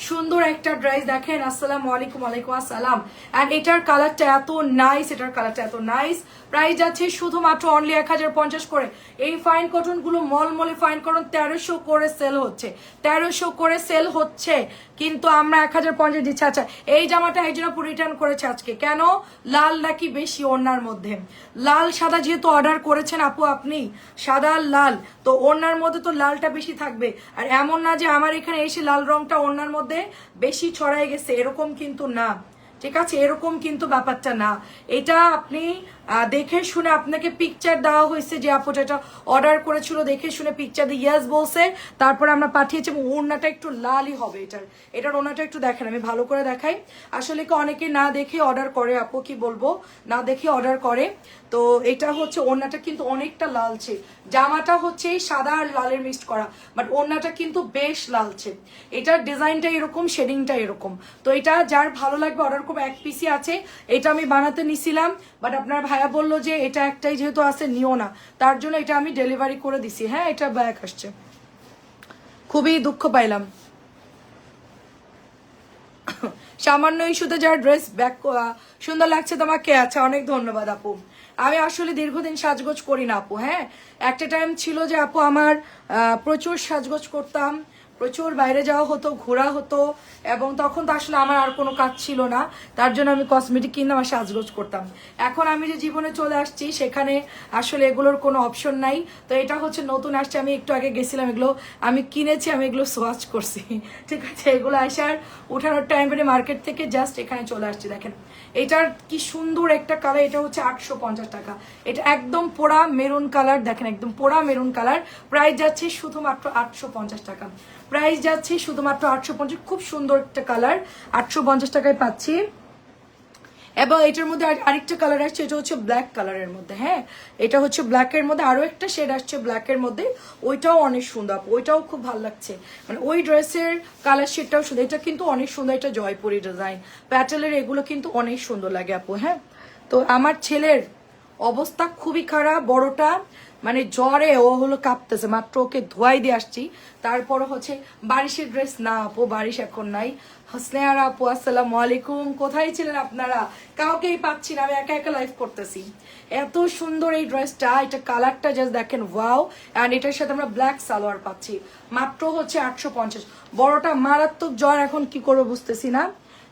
সুন্দর একটা ড্রেস দেখেন, আসসালামু আলাইকুম। ওয়ালাইকুম আসসালাম। এন্ড এটার কালারটা এত নাইস, এটার কালারটা এত নাইস। প্রাইস যাচ্ছে শুধুমাত্র অনলি 1050 করে। এই ফাইন কটন গুলো মলমলে ফাইন কটন 1300 করে সেল হচ্ছে, 1300 করে সেল হচ্ছে, কিন্তু আমরা 1050 দিচ্ছি। আচ্ছা এই জামাটা এই জন্য রিটার্ন করেছে আজকে, কেন? লাল নাকি বেশি ওড়নার মধ্যে, লাল সাদা যেহেতু অর্ডার করেছেন আপু আপনি, সাদা লাল, তো ওড়নার মধ্যে তো লালটা বেশি থাকবে। আর এমন না যে আমার এখানে এসে লাল রংটা ওড়নার মধ্যে বেশি ছড়াই গেছে, এরকম কিন্তু না। ঠিক আছে, এরকম কিন্তু ব্যাপারটা না। এটা আপনি দেখে শুনে, আপনাকে পিকচার দেওয়া হয়েছে যে আপুটা এটা অর্ডার করেছিল, দেখে শুনে পিকচার দিয়ে ইয়াস বলছে, তারপরে আমরা পাঠিয়েছি। ওড়নাটা একটু লালই হবে এটার ওড়নাটা একটু দেখেন, আমি ভালো করে দেখাই। আসলে কি অনেকে না দেখে অর্ডার করে আপু, কি বলবো, না দেখে অর্ডার করে। তো এটা হচ্ছে ওড়নাটা কিন্তু অনেকটা লালছে, জামাটা হচ্ছে সাদা আর লালের মিক্সড করা, বাট ওড়নাটা কিন্তু বেশ লালছে। এটার ডিজাইনটা এরকম, শেডিংটা এরকম। তো এটা যার ভালো লাগবে অর্ডার করবে। এক পিসি আছে, এটা আমি বানাতে নিছিলাম, বাট আপনার ভাইয়া বললো যে এটা একটাই যেহেতু আছে নিও না, তার জন্য এটা আমি ডেলিভারি করে দিছি। হ্যাঁ, এটা ব্যাক আসছে, খুবই দুঃখ পাইলাম। সামান্য ইস্যুতে যার ড্রেস ব্যাক সুন্দর লাগছে তোমাকে, আচ্ছা অনেক ধন্যবাদ আপু। আমি আসলে দীর্ঘদিন সাজগোজ করি না আপু। হ্যাঁ, একটা টাইম ছিল যে আপু আমার প্রচুর সাজগোজ করতাম, প্রচুর বাইরে যাওয়া হতো, ঘোরা হতো, এবং তখন তো আসলে আমার আর কোনো কাজ ছিল না, তার জন্য আমি কসমেটিক কিনতাম আর সাজগোজ করতাম। এখন আমি যে জীবনে চলে আসছি সেখানে আসলে এগুলোর কোনো অপশন নাই। তো এটা হচ্ছে নতুন আসছে, আমি একটু আগে গেছিলাম, এগুলো আমি কিনেছি, আমি এগুলো সোয়াচ করছি। ঠিক আছে, এগুলো আসার উঠানোর টাইম পেলে মার্কেট থেকে জাস্ট এখানে চলে আসছি। দেখেন এটার কি সুন্দর একটা কালার, এটা হচ্ছে 850 টাকা। এটা একদম পোড়া মেরুন কালার, দেখেন একদম পোড়া মেরুন কালার। প্রাইস যাচ্ছে শুধুমাত্র 850 টাকা, প্রাইস যাচ্ছে শুধুমাত্র 850। খুব সুন্দর একটা কালার, 850 টাকায় পাচ্ছি। এবং এটার মধ্যে আরেকটা কালার আসছে, এটা হচ্ছে ব্ল্যাক কালারের মধ্যে। হ্যাঁ, এটা হচ্ছে ব্ল্যাকের মধ্যে আরো একটা শেড আসছে ব্ল্যাকের মধ্যে, ওইটাও অনেক সুন্দর, ওইটাও খুব ভালো লাগছে। মানে ওই ড্রেসের কালার শেডটাও সুন্দর, এটা কিন্তু অনেক সুন্দর, এটা জয়পুরি ডিজাইন প্যাটেলের, এগুলো কিন্তু অনেক সুন্দর লাগে আপু। হ্যাঁ, তো আমার ছেলের অবস্থা খুবই খারাপ, বড়টা মানে জ্বরে ও হলো কাঁপতেছে, মাত্র ওকে ধোয়াই দিয়ে আসছি। তারপর হচ্ছে বারিশের ড্রেস না আপু, বারিশ এখন নাই। হাসনেহার আপু আসসালামু আলাইকুম, কোথায় ছিলেন আপনারা? কাউকেই পাচ্ছি না, আমি একা একা লাইভ করতেছি। এত সুন্দর এই ড্রেসটা, এটা কালারটা জাস্ট দেখেন, ওয়াও। অ্যান্ড এটার সাথে আমরা ব্ল্যাক সালোয়ার পাচ্ছি, মাত্র হচ্ছে 850। বড়টা মারাত্মক জ্বর, এখন কি করবো বুঝতেছি না।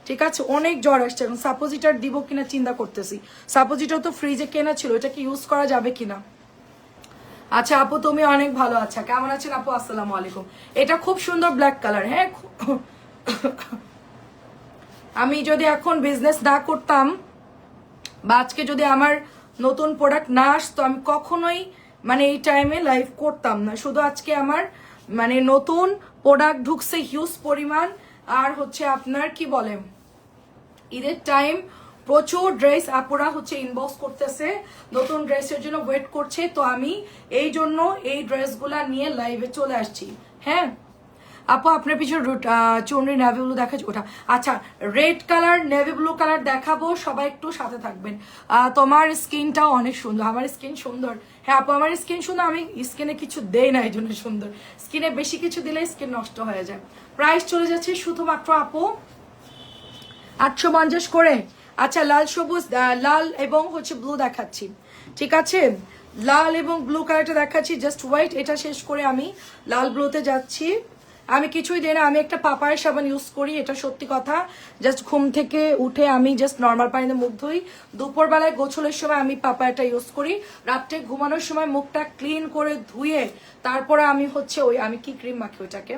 ঠিক আছে, অনেক জ্বর আসছে, এখন সাপোজিটার দিব কিনা চিন্তা করতেছি। সাপোজিটার তো ফ্রিজে কেনা ছিল, এটা কি ইউজ করা যাবে কিনা। আচ্ছা আপু তুমি অনেক ভালো, আচ্ছা কেমন আছেন আপু? আসসালামু আলাইকুম। এটা খুব সুন্দর ব্ল্যাক কালার। হ্যাঁ, আমি যদি এখন বিজনেস না করতাম বা আজকে যদি আমার নতুন প্রোডাক্ট না আসতো, আমি কখনোই মানে এই টাইমে লাইভ করতাম না। শুধু আজকে আমার মানে নতুন প্রোডাক্ট ঢুকছে হিউজ পরিমাণ, আর হচ্ছে আপনার কি বলে ঈদের টাইম প্রচুর ড্রেস আপুরা হচ্ছে ইনবক্স করতেছে, নতুন ড্রেসের জন্য ওয়েট করছে। তো আমি এই জন্য এই ড্রেসগুলা নিয়ে লাইভে চলে আসছি। হ্যাঁ আপু, আপনার পিছনে চুনরি নেভি ব্লু দেখাচ্ছি ওটা। আচ্ছা, red colour navy blue colour দেখাবো, সবাই একটু সাথে থাকবেন। তোমার স্কিনটাও অনেক সুন্দর, আমার স্কিন সুন্দর। হ্যাঁ আপু, আমার স্কিন সুন্দর, আমি স্কিনে কিছু দেই না এই জন্য সুন্দর। স্কিনে বেশি কিছু দিলে স্কিন নষ্ট হয়ে যায়। প্রাইস চলে যাচ্ছে শুধুমাত্র আপু 850 করে। আচ্ছা, লাল সবুজ, লাল এবং হচ্ছে ব্লু দেখাচ্ছি। ঠিক আছে, লাল এবং ব্লু কালারটা দেখাচ্ছি, জাস্ট ওয়াইট। এটা শেষ করে আমি লাল ব্লুতে যাচ্ছি। আমি কিছুই দিই না, আমি একটা পাপায়ের সাবান ইউজ করি, এটা সত্যি কথা। জাস্ট ঘুম থেকে উঠে আমি জাস্ট নর্মাল পানিতে মুখ ধুই, দুপুরবেলায় গোছলের সময় আমি পাপায়াটা ইউজ করি, রাত্রে ঘুমানোর সময় মুখটা ক্লিন করে ধুয়ে তারপরে আমি হচ্ছে আমি কি ক্রিম মাখি ওইটাকে,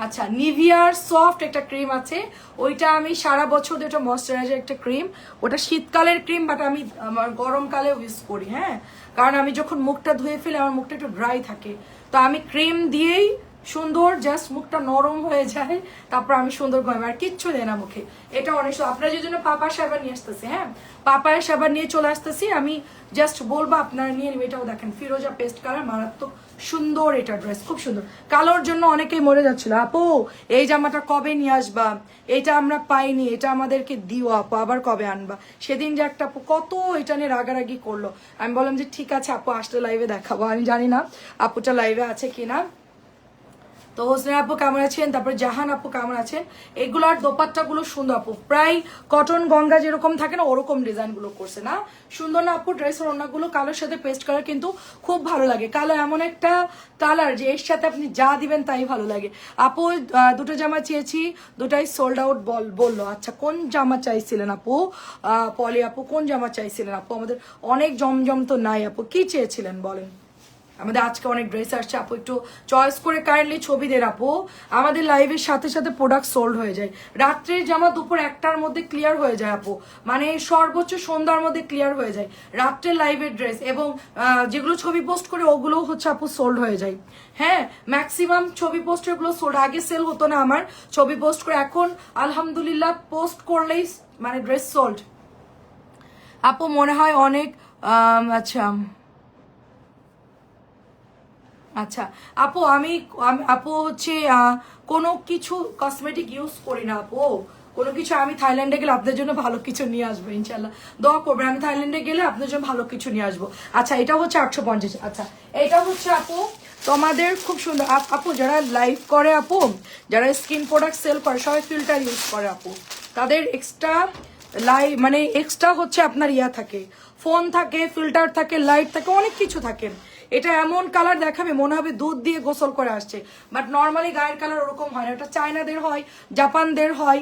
আচ্ছা নিভিয়ার সফট একটা ক্রিম আছে, ওইটা আমি সারা বছর ধরে, একটা ময়শ্চারাইজার একটা ক্রিম, ওটা শীতকালের ক্রিম, বাট আমি আমার গরমকালেও ইউজ করি। হ্যাঁ, কারণ আমি যখন মুখটা ধুয়ে ফেলি আমার মুখটা একটু ড্রাই থাকে, তো আমি ক্রিম দিয়েই সুন্দর জাস্ট মুখটা নরম হয়ে যায়, তারপর আমি সুন্দর ঘুমাই, আর কিচ্ছু দেয় না মুখে। এটা অনেক আপনারা যে জন্য পাপার সাবান নিয়ে আসতেছি। হ্যাঁ, পাপায়ের সাবান নিয়ে চলে আসতেছি, আমি জাস্ট বলবো আপনারা নিয়ে নেবেন। এটাও দেখেন ফিরোজা পেস্ট কালার, মারাত্মক সুন্দর এটা ড্রেস, খুব সুন্দর। কালোর জন্য অনেকেই মরে যাচ্ছিল, আপু এই জামাটা কবে নিয়ে আসবা, এটা আমরা পাইনি, এটা আমাদেরকে দিও আপু, আবার কবে আনবা। সেদিন যে একটা আপু কত এটা নিয়ে রাগারাগি করলো, আমি বললাম যে ঠিক আছে আপু আসলে লাইভে দেখাবো। আমি জানি না আপুটা লাইভে আছে কিনা। তো হোসেন আপু কেমন আছেন, তারপর জাহান আপু কেমন আছেন। এগুলার দোপাট্টা গুলো সুন্দর আপু, প্রায় কটন গঙ্গা যেরকম থাকে না ওরকম ডিজাইন গুলো করছে না, সুন্দর না আপু। ড্রেসের ওড়নাগুলো কালোর সাথে পেস্ট করা কিন্তু খুব ভালো লাগে। কালো এমন একটা কালার যে এর সাথে আপনি যা দিবেন তাই ভালো লাগে। আপু দুটো জামা চেয়েছি, দুটাই সোল্ড আউট বললো। আচ্ছা, কোন জামা চাইছিলেন আপু? পলি আপু কোন জামা চাইছিলেন আপু? আমাদের অনেক জমজম তো নাই আপু, কি চেয়েছিলেন বলেন। আমাদের আজকে অনেক ড্রেস আসছে আপু, একটু চয়েস করে কাইন্ডলি ছবি দেন আপু। আমাদের লাইভের সাথে সাথে প্রোডাক্ট সোল্ড হয়ে যায়, রাত্রের জামা দুপুর 1টার মধ্যে ক্লিয়ার হয়ে যায় আপু, মানে সর্বোচ্চ সন্ধ্যার মধ্যে ক্লিয়ার হয়ে যায় রাত্রের লাইভের ড্রেস, এবং যেগুলো ছবি পোস্ট করে ওগুলোও হচ্ছে আপু সোল্ড হয়ে যায়। হ্যাঁ, ম্যাক্সিমাম ছবি পোস্টের গুলো সোল্ড, আগে সেল হতো না আমার ছবি পোস্ট করে, এখন আলহামদুলিল্লাহ পোস্ট করলেই মানে ড্রেস সোল্ড। আপু মনে হয় অনেক আচ্ছা আচ্ছা আপু, আপু হচ্ছে কোনো কিছু কসমেটিক ইউজ করি না আপু, কোনো কিছু। আমি থাইল্যান্ডে গেলে আপনাদের জন্য ভালো কিছু নিয়ে আসবো ইনশাল্লাহ, দোয়া করবেন। আমি থাইল্যান্ডে গেলে আপনাদের জন্য ভালো কিছু নিয়ে আসবো। আচ্ছা, এটা হচ্ছে 850। আচ্ছা, এটা হচ্ছে আপু তোমাদের খুব সুন্দর আপু, যারা লাইভ করে আপু, যারা স্কিন প্রোডাক্ট সেল করে সবাই ফিল্টার ইউজ করে আপু, তাদের এক্সট্রা মানে এক্সট্রা হচ্ছে আপনার ইয়া থাকে, ফোন থাকে, ফিল্টার থাকে, লাইট থাকে, অনেক কিছু থাকে। এটা এমন কালার দেখাবে মনে হবে দুধ দিয়ে গোসল করে আসছে, বাট নর্মালি গায়ের কালার ওরকম হয় না। এটা চায়নাদের হয়, জাপানদের হয়,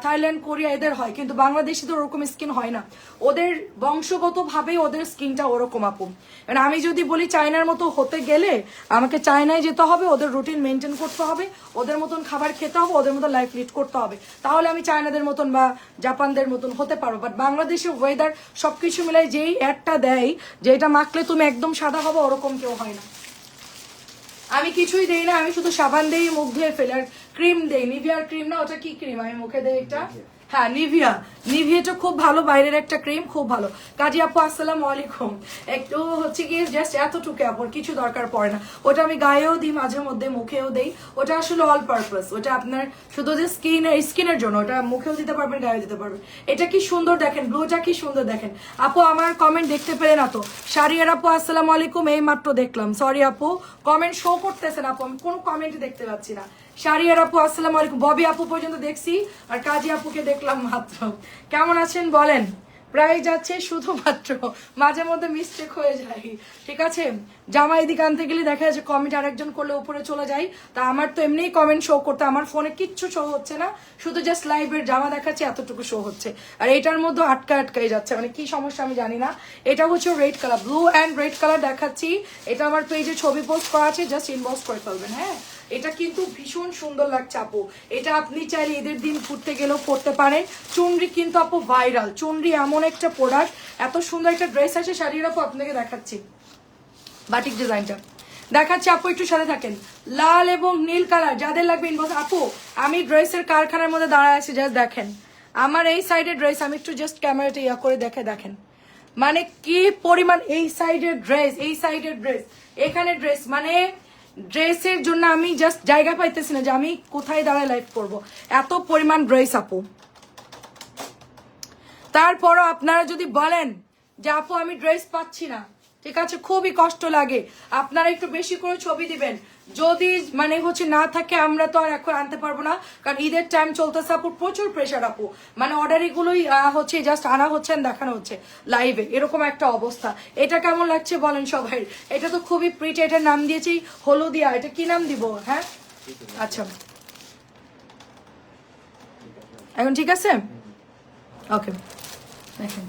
থাইল্যান্ড, কোরিয়া এদের হয়, কিন্তু বাংলাদেশিদের ওরকম স্কিন হয় না। ওদের বংশগতভাবেই ওদের স্কিনটা ওরকম আপু। মানে আমি যদি বলি চায়নার মতো হতে গেলে আমাকে চায়নায় যেতে হবে, ওদের রুটিন মেনটেন করতে হবে, ওদের মতন খাবার খেতে হবে, ওদের মতন লাইফ লিড করতে হবে, তাহলে আমি চায়নাদের মতন বা জাপানদের মতন হতে পারবো। বাট বাংলাদেশের ওয়েদার সবকিছু মিলাই যেই অ্যাডটা দেয় যে এটা মাখলে তুমি একদম সাদা হবে, ওরকম কেউ হয় না। আমি কিছুই দেই না, আমি শুধু সাবান দেই, মুখ ধুয়ে ফেলে, আর ক্রিম দেই। নিভিয়ার ক্রিম না, ওটা কি ক্রিম আমি মুখে দেই এটা, হ্যাঁ নিভিয়াটা খুব ভালো, বাইরের একটা ক্রিম, খুব ভালো। কাজী আপু আসসালামু আলাইকুম, একটু হচ্ছে গিয়ে জাস্ট এতটুকু আপু, কিছু দরকার পড়ে না। ওটা আমি গায়েও দিই, মাঝে মধ্যে মুখেও দেই, ওটা আসলে অল পারপাস, ওটা আপনার শুধু যে স্কিনের জন্য, ওটা মুখেও দিতে পারবেন, গায়েও দিতে পারবেন। এটা কি সুন্দর দেখেন, ব্লুটা কি সুন্দর দেখেন আপু। আমার কমেন্ট দেখতে পেলেন না তো? শারিয়ার আপু আসসালামু আলাইকুম, এই মাত্র দেখলাম, সরি আপু কমেন্ট শো করতেছেন আপু, আমি কোনো কমেন্ট দেখতে পাচ্ছি না। শারিয়ার আপু আসসালামু আলাইকুম, ববি আপু পর্যন্ত দেখছি, আর কাজী আপুকে দেখলাম মাত্র। কেমন আছেন বলেন? প্রায় যাচ্ছে, শুধুমাত্র মাঝে মধ্যে মিস্টেক হয়ে যায়, ঠিক আছে। জামা এদিকে আনতে গেলে দেখা যাচ্ছে কমেন্ট আরেকজন করলে উপরে চলে যায়, তা আমার তো এমনিই কমেন্ট শো করতে, আমার ফোনে কিচ্ছু শো হচ্ছে না, শুধু জাস্ট লাইভের জামা দেখাচ্ছে, এতটুকু শো হচ্ছে, আর এটার মধ্যে আটকাই যাচ্ছে, মানে কি সমস্যা আমি জানি না। এটা হচ্ছে red colour, blue and red colour দেখাচ্ছি, এটা আমার পেজে ছবি পোস্ট করা আছে, জাস্ট ইনবক্স করে ফেলবেন। হ্যাঁ, এটা কিন্তু ভীষণ সুন্দর লাগছে আপু, এটা আপনি চাইলে ঈদের দিন ঘুরতে গেলেও পড়তে পারেন। চুনরি কিন্তু আপু ভাইরাল, চুনরি এমন একটা প্রোডাক্ট, এত সুন্দর একটা ড্রেস আছে। শাড়ির আপু আপনাকে দেখাচ্ছি, বাটিক ডিজাইনটা দেখাচ্ছি আপু, একটু সাথে থাকেন। লাল এবং নীল কালার যাদের লাগবে ইনবক্স। আপু আমি ড্রেসের কারখানার মধ্যে দাঁড়ায় আছি, জাস্ট দেখেন আমার এই সাইডের ড্রেস, আমি একটু জাস্ট ক্যামেরাটা ইয়া করে দেখেন, মানে কি পরিমাণ এই সাইডের ড্রেস, এই সাইডের ড্রেস, এখানে ড্রেস, মানে ড্রেসের জন্য আমি জাস্ট জায়গা পাইতেছি না যে আমি কোথায় দাঁড়ায় লাইভ করব, এত পরিমাণ ড্রেস আপু। তারপরও আপনারা যদি বলেন যে আপু আমি ড্রেস পাচ্ছি না, ঠিক আছে, খুবই কষ্ট লাগে, আপনারা একটু বেশি করে ছবি দিবেন। যদি মানে হচ্ছে না থাকে, আমরা তো আর এখন আনতে পারবো না, কারণ ঈদের টাইম চলতেছে আপু, প্রচুর প্রেশার আপু, মানে অর্ডার এগুলোই হচ্ছে জাস্ট আনা হচ্ছে, দেখানো হচ্ছে লাইভে, এরকম একটা অবস্থা। এটা কেমন লাগছে বলেন সবাই? এটা তো খুবই প্রিটি, এটার নাম দিয়েছি হলুদিয়া, এটা কি নাম দিব? হ্যাঁ আচ্ছা, এখন ঠিক আছে, ওকে। দেখেন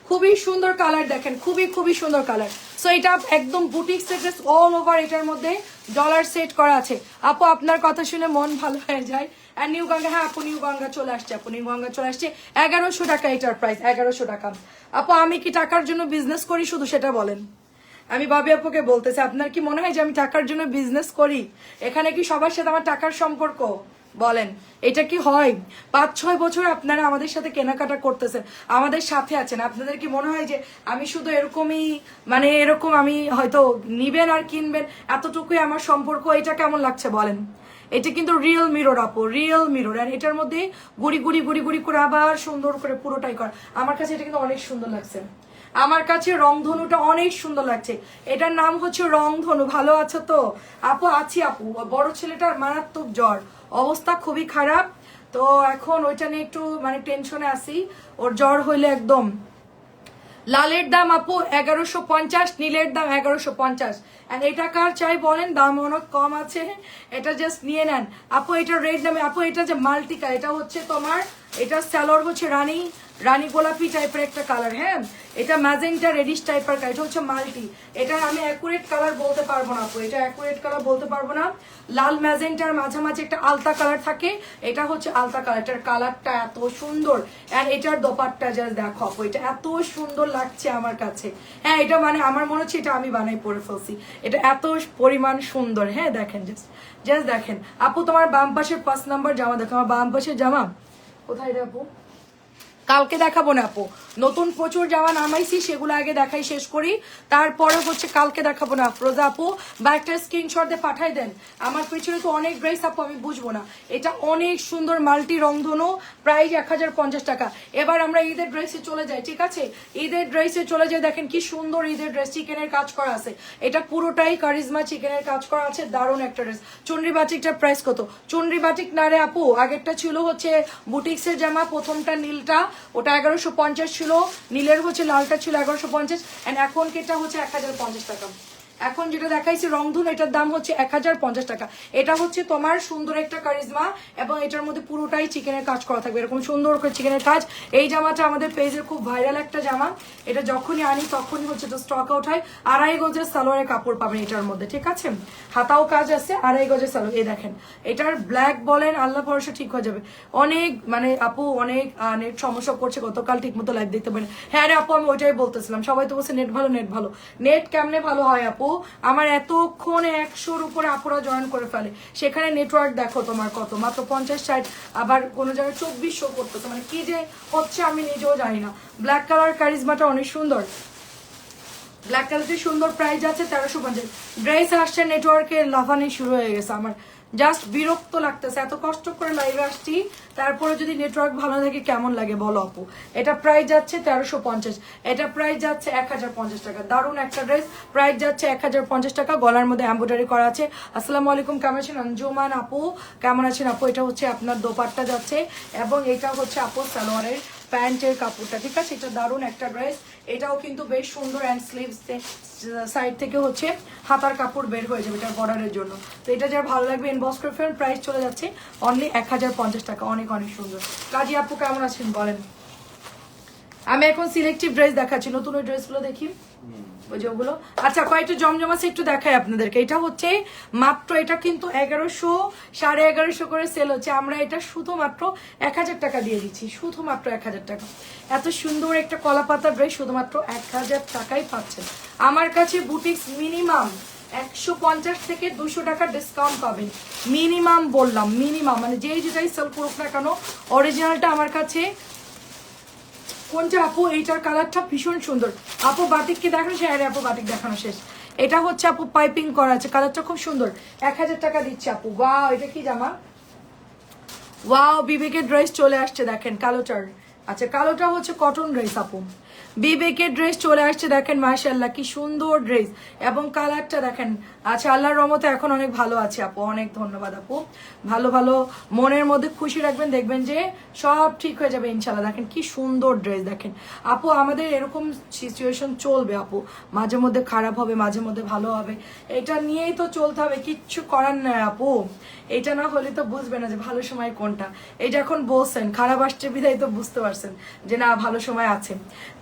খুবই সুন্দর কালার, দেখেন খুবই সুন্দর কালার। সো এটা একদম বুটিক সেট, অল ওভার এটার মধ্যে ডলার সেট করা আছে। আপু আপনার কথা শুনে মন ভালো হয়ে যায়। আর নিউ গঙ্গা, হ্যাঁ আপু নিউ গঙ্গা চলে আসছে, আপু নিউ গঙ্গা চলে আসছে। 1100 টাকা এটার প্রাইস, 1100 টাকা। আপু আমি কি টাকার জন্য বিজনেস করি শুধু সেটা বলেন? আমি ভাবি আপুকে বলতেছি, আপনার কি মনে হয় যে আমি টাকার জন্য বিজনেস করি? এখানে কি সবার সাথে আমার টাকার সম্পর্ক? বলেন এটা কি হয়? 5-6 বছর আপনারা আমাদের সাথে কেনাকাটা করতেছেন, আমাদের সাথে আছেন, আপনাদের কি মনে হয় যে আমি শুধু এরকমই, মানে এরকম আমি হয়তো নিবেন আর কিনবেন এতটুকুই আমার সম্পর্ক? এটা কেমন লাগছে বলেন? এটা কিন্তু রিয়েল মিরর আপু, রিয়েল মিরর, আর এটার মধ্যে গুড়ি করে আবার সুন্দর করে পুরোটাই করা। আমার কাছে এটা কিন্তু অনেক সুন্দর লাগছে, আমার কাছে রংধনুটা অনেক সুন্দর লাগছে। এটার নাম হচ্ছে রংধনু। ভালো আছো তো আপু? আছি আপু। বড় ছেলেটার মারাত্মক জ্বর, অবস্থা খুবই খারাপ, তো এখন ওইটা নিয়ে একটু মানে টেনশনে আছি, ওর জ্বর হইলে একদম। লালের দাম আপু 1150, নীলের দাম 1150। এটা কার চাই বলেন? দাম অনেক কম আছে, এটা জাস্ট নিয়ে নেন আপু। এটা রেড দামে আপু, এটা যে মাল্টিকা, এটা হচ্ছে তোমার এটা স্যালোর হচ্ছে রানী গোলাপি টাইপের একটা কালার। হ্যাঁ, এটা ম্যাজেন্টা রেডিশ টাইপের, এটা হচ্ছে মাল্টি। এটা আমি অ্যাকুরেট কালার বলতে পারবো না আপু, এটা অ্যাকুরেট কালার বলতে পারবো না। লাল ম্যাজেন্টার মাঝামাঝি একটা আলতা কালার থাকে, এটা হচ্ছে আলতা কালার। এটার কালারটা এত সুন্দর, আর এটার দোপাট্টা জাস্ট দেখো আপু, এটা এত সুন্দর লাগছে আমার কাছে। হ্যাঁ, এটা মানে আমার মনে হচ্ছে এটা আমি বানাই পরে ফেলছি, এটা এত পরিমাণ সুন্দর। হ্যাঁ দেখেন, জাস্ট দেখেন আপু। তোমার বাম পাশের 5 নাম্বার জামা দেখো, আমার বাম পাশের জামা কোথায় রে আপু? কালকে দেখাবো না আপু, নতুন প্রচুর জামা নামাইছি, সেগুলো আগে দেখাই শেষ করি, তারপরে হচ্ছে কালকে দেখাবো না। ফ্রোজা আপু বা একটা স্ক্রিনশট দিয়ে পাঠাই দেন। আমার পিছনে তো অনেক ড্রেস আপু, আমি বুঝবো না। এটা অনেক সুন্দর মাল্টি রংধনু, প্রাইস 1050 টাকা। এবার আমরা ঈদের ড্রেসে চলে যাই, ঠিক আছে? ঈদের ড্রেসে চলে যাই, দেখেন কি সুন্দর ঈদের ড্রেস, চিকেনের কাজ করা আছে। এটা পুরোটাই কারিজমা চিকেনের কাজ করা আছে, দারুণ একটা ড্রেস। চুনরি বাটিকটার প্রাইস কত? চুনরি বাটিক না রে আপু, আগেরটা ছিল হচ্ছে বুটিক্সের জামা, প্রথমটা নীলটা, ওটা 1150 ছিল, নীলের হচ্ছে লালটা ছিল 1150, এন্ড এখন কেটা হচ্ছে 1050 টাকা। এখন যেটা দেখাইছি রংধুন, এটার দাম হচ্ছে 1050 টাকা। এটা হচ্ছে তোমার সুন্দর একটা কারিজমা, এবং এটার মধ্যে পুরোটাই চিকেনের কাজ করা থাকবে, এরকম সুন্দর করে চিকেনের কাজ। এই জামাটা আমাদের পেজের খুব ভাইরাল একটা জামা, এটা যখনই আনি তখনই হচ্ছে এটা স্টক আউট হয়। 2.5 গজের সালোয়ারের কাপড় পাবেন এটার মধ্যে, ঠিক আছে? হাতাও কাজ আছে, 2.5 গজের সালোয়ার। এই দেখেন, এটার ব্ল্যাক বলেন, আল্লাহ ভরসা ঠিক হয়ে যাবে। অনেক মানে আপু অনেক নেট সমস্যা করছে, গতকাল ঠিক মতো লাইভ দেখতে পারেন। হ্যাঁ রে আপু, আমি ওইটাই বলতেছিলাম, সবাই তো বলছে নেট ভালো, নেট কেমনে ভালো হয় আপু? আমার এতক্ষণে 100-র উপরে আপুরা জয়েন করে ফেলে, সেখানে নেটওয়ার্ক দেখো তোমার কত, মাত্র 50-60, আবার কোনো জায়গায় 2400 করতেছে, মানে কি যে হচ্ছে আমি নিজেও জানি না। ব্ল্যাক কালার কারিজমাটা অনেক সুন্দর, ব্ল্যাক কালারটি সুন্দর, প্রাইস আছে 1350। ড্রেস আসছে, নেটওয়ার্কে লাফানি শুরু হয়ে গেছে, আমার জাস্ট বিরক্ত লাগতেছে। এত কষ্ট করে লাইভে আসছি, তারপরে যদি নেটওয়ার্ক ভালো থাকে কেমন লাগে বলো আপু? এটা প্রাইস যাচ্ছে 1350, এটা প্রাইস যাচ্ছে 1050 টাকা। দারুণ একটা ড্রেস, প্রাইস যাচ্ছে 1050 টাকা। গলার মধ্যে এমব্রয়ডারি করা আছে। আসসালামু আলাইকুম, কেমন আছেন আঞ্জুমান আপু? কেমন আছেন আপু? এটা হচ্ছে আপনার দোপাট্টা যাচ্ছে, এবং এটা হচ্ছে আপু সালোয়ারের প্যান্টের কাপড়টা, ঠিক আছে? এটা দারুণ একটা ড্রেস, এটাও কিন্তু বেশ সুন্দর, অ্যান্ড স্লিভস সাইড থেকে হচ্ছে হাতার কাপড় বের হয়ে যাবে এটার বর্ডারের জন্য। তো এটা যার ভালো লাগবে ইনবক্স করে ফেলুন, প্রাইস চলে যাচ্ছে অনলি 1050 টাকা। অনেক অনেক সুন্দর। কাজী আপু কেমন আছেন বলেন? আমি এখন সিলেক্টিভ ড্রেস দেখাচ্ছি, নতুন ওই ড্রেসগুলো দেখি, ওই যে ওগুলো। আচ্ছা, কয়েকটা জমজমা একটু দেখাই আপনাদেরকে। এটা হচ্ছে মাত্র, এটা কিন্তু 1100 1150 করে সেল হচ্ছে, আমরা এটা শুধুমাত্র 1000 টাকা দিয়ে দিচ্ছি, শুধুমাত্র 1000 টাকা। এত সুন্দর একটা কলা পাতা ড্রেস শুধুমাত্র 1000 টাকাই পাচ্ছেন আমার কাছে। বুটিক্স মিনিমাম 150 থেকে 200 টাকা ডিসকাউন্ট পাবেন, মিনিমাম বললাম, মিনিমাম, মানে যেই যেটাই সেল করুক না কেন, অরিজিনালটা আমার কাছে। কোনটা আপু? এইটার কালারটা ভীষণ সুন্দর আপু, বাটিককে দেখানো শেষ, আপু বাটিক দেখানো শেষ। এটা হচ্ছে আপু পাইপিং করা আছে, কালারটা খুব সুন্দর, 1000 টাকা দিচ্ছে আপু। ওয়াও, এটা কি জামা? ওয়াও, বিবেকের ড্রেস চলে আসছে, দেখেন কালোটার। আচ্ছা, কালোটা হচ্ছে কটন ড্রেস আপু, বিবেকের ড্রেস চলে আসছে, দেখেন মাশাআল্লাহ কি সুন্দর ড্রেস, এবং কালারটা দেখেন। আচ্ছা, আল্লাহর রহমতে এখন অনেক ভালো আছে আপু, অনেক ধন্যবাদ আপু। ভালো ভালো মনের মধ্যে খুশি রাখবেন, দেখবেন যে সব ঠিক হয়ে যাবে ইনশাল্লাহ। দেখেন কি সুন্দর ড্রেস, দেখেন আপু, আমাদের এরকম সিচুয়েশন চলবে আপু, মাঝে মধ্যে খারাপ হবে, মাঝে মধ্যে ভালো হবে, এটা নিয়েই তো চলতে হবে, কিচ্ছু করার নাই আপু। এটা না হলে তো বুঝবে না যে ভালো সময় কোনটা। এটা এখন বলছেন খারাপ আসছে বিধায় তো বুঝতে পারছেন যে না ভালো সময় আছে।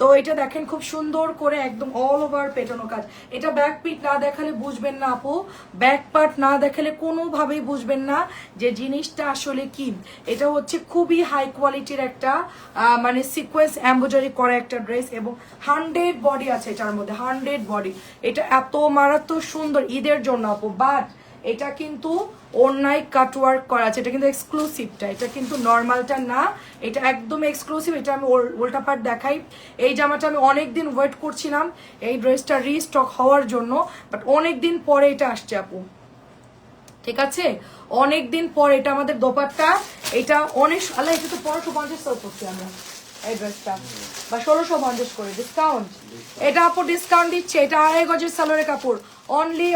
তো এটা দেখেন খুব সুন্দর করে একদম অল ওভার পেটানো কাজ। এটা ব্যাক পিট না দেখালে বুঝবেন না আপু, ব্যাক পার্ট না দেখালে কোনোভাবেই বুঝবেন না যে জিনিসটা আসলে কি। এটা হচ্ছে খুবই হাই কোয়ালিটির একটা মানে সিকোয়েন্স এমব্রয়ডারি করা একটা ড্রেস, এবং 100 বডি আছে এটার মধ্যে, 100 বডি। এটা এত মারাত্মক সুন্দর ঈদের জন্য আপু, বাট এটা কিন্তু অন্যায় কাটওয়ার্ক করা আছে, এটা কিন্তু এক্সক্লুসিভটা, এটা কিন্তু নর্মালটা না, এটা একদম এক্সক্লুসিভ। এটা আমি উল্টা পার্ট দেখাই। এই জামাটা আমি অনেকদিন ওয়েট করছিলাম এই ড্রেসটা রিস্টক হওয়ার জন্য, বাট অনেকদিন পরে এটা আসছে আপু, ঠিক আছে? অনেকদিন পর এটা আমাদের দোপাট্টা, এটা অনেক আল্লাহ, এটা তো 1550 সেল করছি আমরা এই ড্রেসটা, বা 1650 করে ডিসকাউন্ট। এটা আপু ডিসকাউন্ট দিচ্ছে, এটা 2.5 গজের সালোয়ারের কাপড়, অনলি